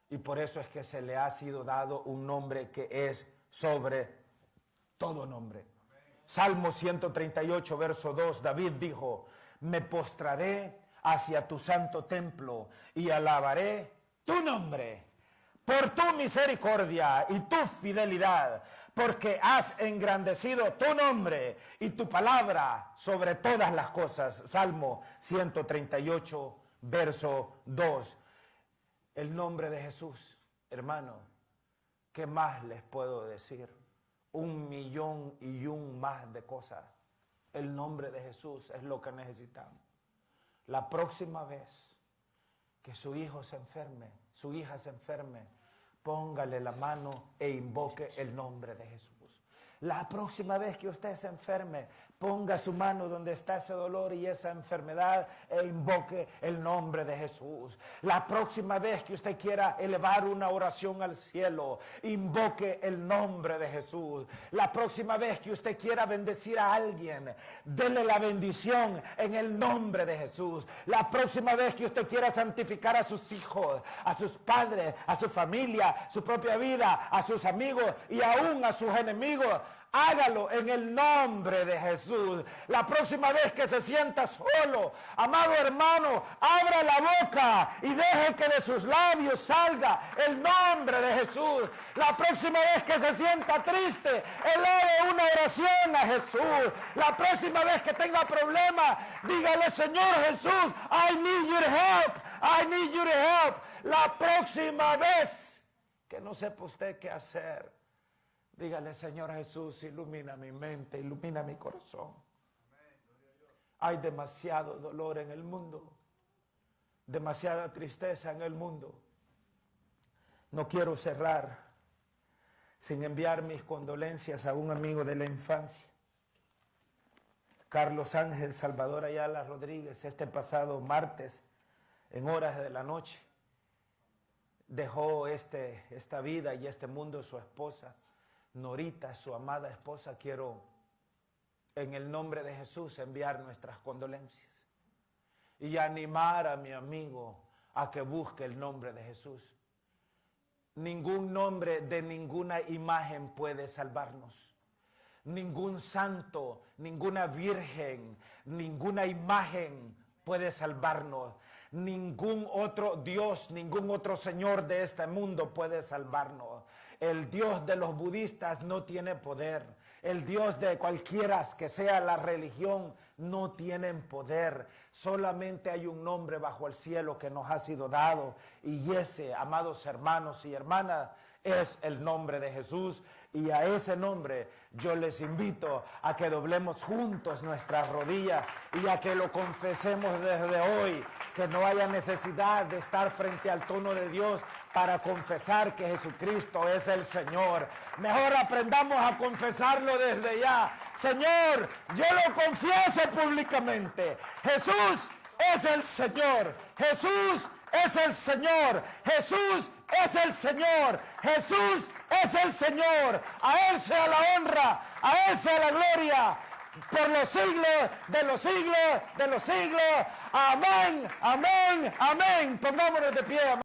Y por eso es que se le ha sido dado un nombre que es sobre todo nombre. Salmo 138, verso 2, David dijo: me postraré hacia tu santo templo y alabaré tu nombre por tu misericordia y tu fidelidad, porque has engrandecido tu nombre y tu palabra sobre todas las cosas. Salmo 138, verso 2. El nombre de Jesús, hermano, ¿qué más les puedo decir? 1,000,000 más de cosas. El nombre de Jesús es lo que necesitamos. La próxima vez que su hijo se enferme, su hija se enferme, póngale la mano e invoque el nombre de Jesús. La próxima vez que usted se enferme, ponga su mano donde está ese dolor y esa enfermedad e invoque el nombre de Jesús. La próxima vez que usted quiera elevar una oración al cielo, invoque el nombre de Jesús. La próxima vez que usted quiera bendecir a alguien, dele la bendición en el nombre de Jesús. La próxima vez que usted quiera santificar a sus hijos, a sus padres, a su familia, su propia vida, a sus amigos y aún a sus enemigos, hágalo en el nombre de Jesús. La próxima vez que se sienta solo, amado hermano, abra la boca y deje que de sus labios salga el nombre de Jesús. La próxima vez que se sienta triste, eleve una oración a Jesús. La próxima vez que tenga problemas, dígale: Señor Jesús, I need your help, I need your help. La próxima vez que no sepa usted qué hacer, dígale: Señor Jesús, ilumina mi mente, ilumina mi corazón. Hay demasiado dolor en el mundo, demasiada tristeza en el mundo. No quiero cerrar sin enviar mis condolencias a un amigo de la infancia, Carlos Ángel Salvador Ayala Rodríguez. Este pasado martes, en horas de la noche, dejó esta vida y este mundo su esposa Norita, su amada esposa. Quiero en el nombre de Jesús enviar nuestras condolencias y animar a mi amigo a que busque el nombre de Jesús. Ningún nombre de ninguna imagen puede salvarnos. Ningún santo, ninguna virgen, ninguna imagen puede salvarnos. Ningún otro Dios, ningún otro Señor de este mundo puede salvarnos. El Dios de los budistas no tiene poder. El Dios de cualquiera que sea la religión no tiene poder. Solamente hay un nombre bajo el cielo que nos ha sido dado. Y ese, amados hermanos y hermanas, es el nombre de Jesús. Y a ese nombre yo les invito a que doblemos juntos nuestras rodillas y a que lo confesemos desde hoy. Que no haya necesidad de estar frente al trono de Dios para confesar que Jesucristo es el Señor. Mejor aprendamos a confesarlo desde ya. Señor, yo lo confieso públicamente. Jesús es el Señor. Jesús es el Señor. Jesús es el Señor. Jesús es el Señor. A Él sea la honra. A Él sea la gloria. Por los siglos de los siglos de los siglos. Amén, amén, amén. Pongámonos de pie.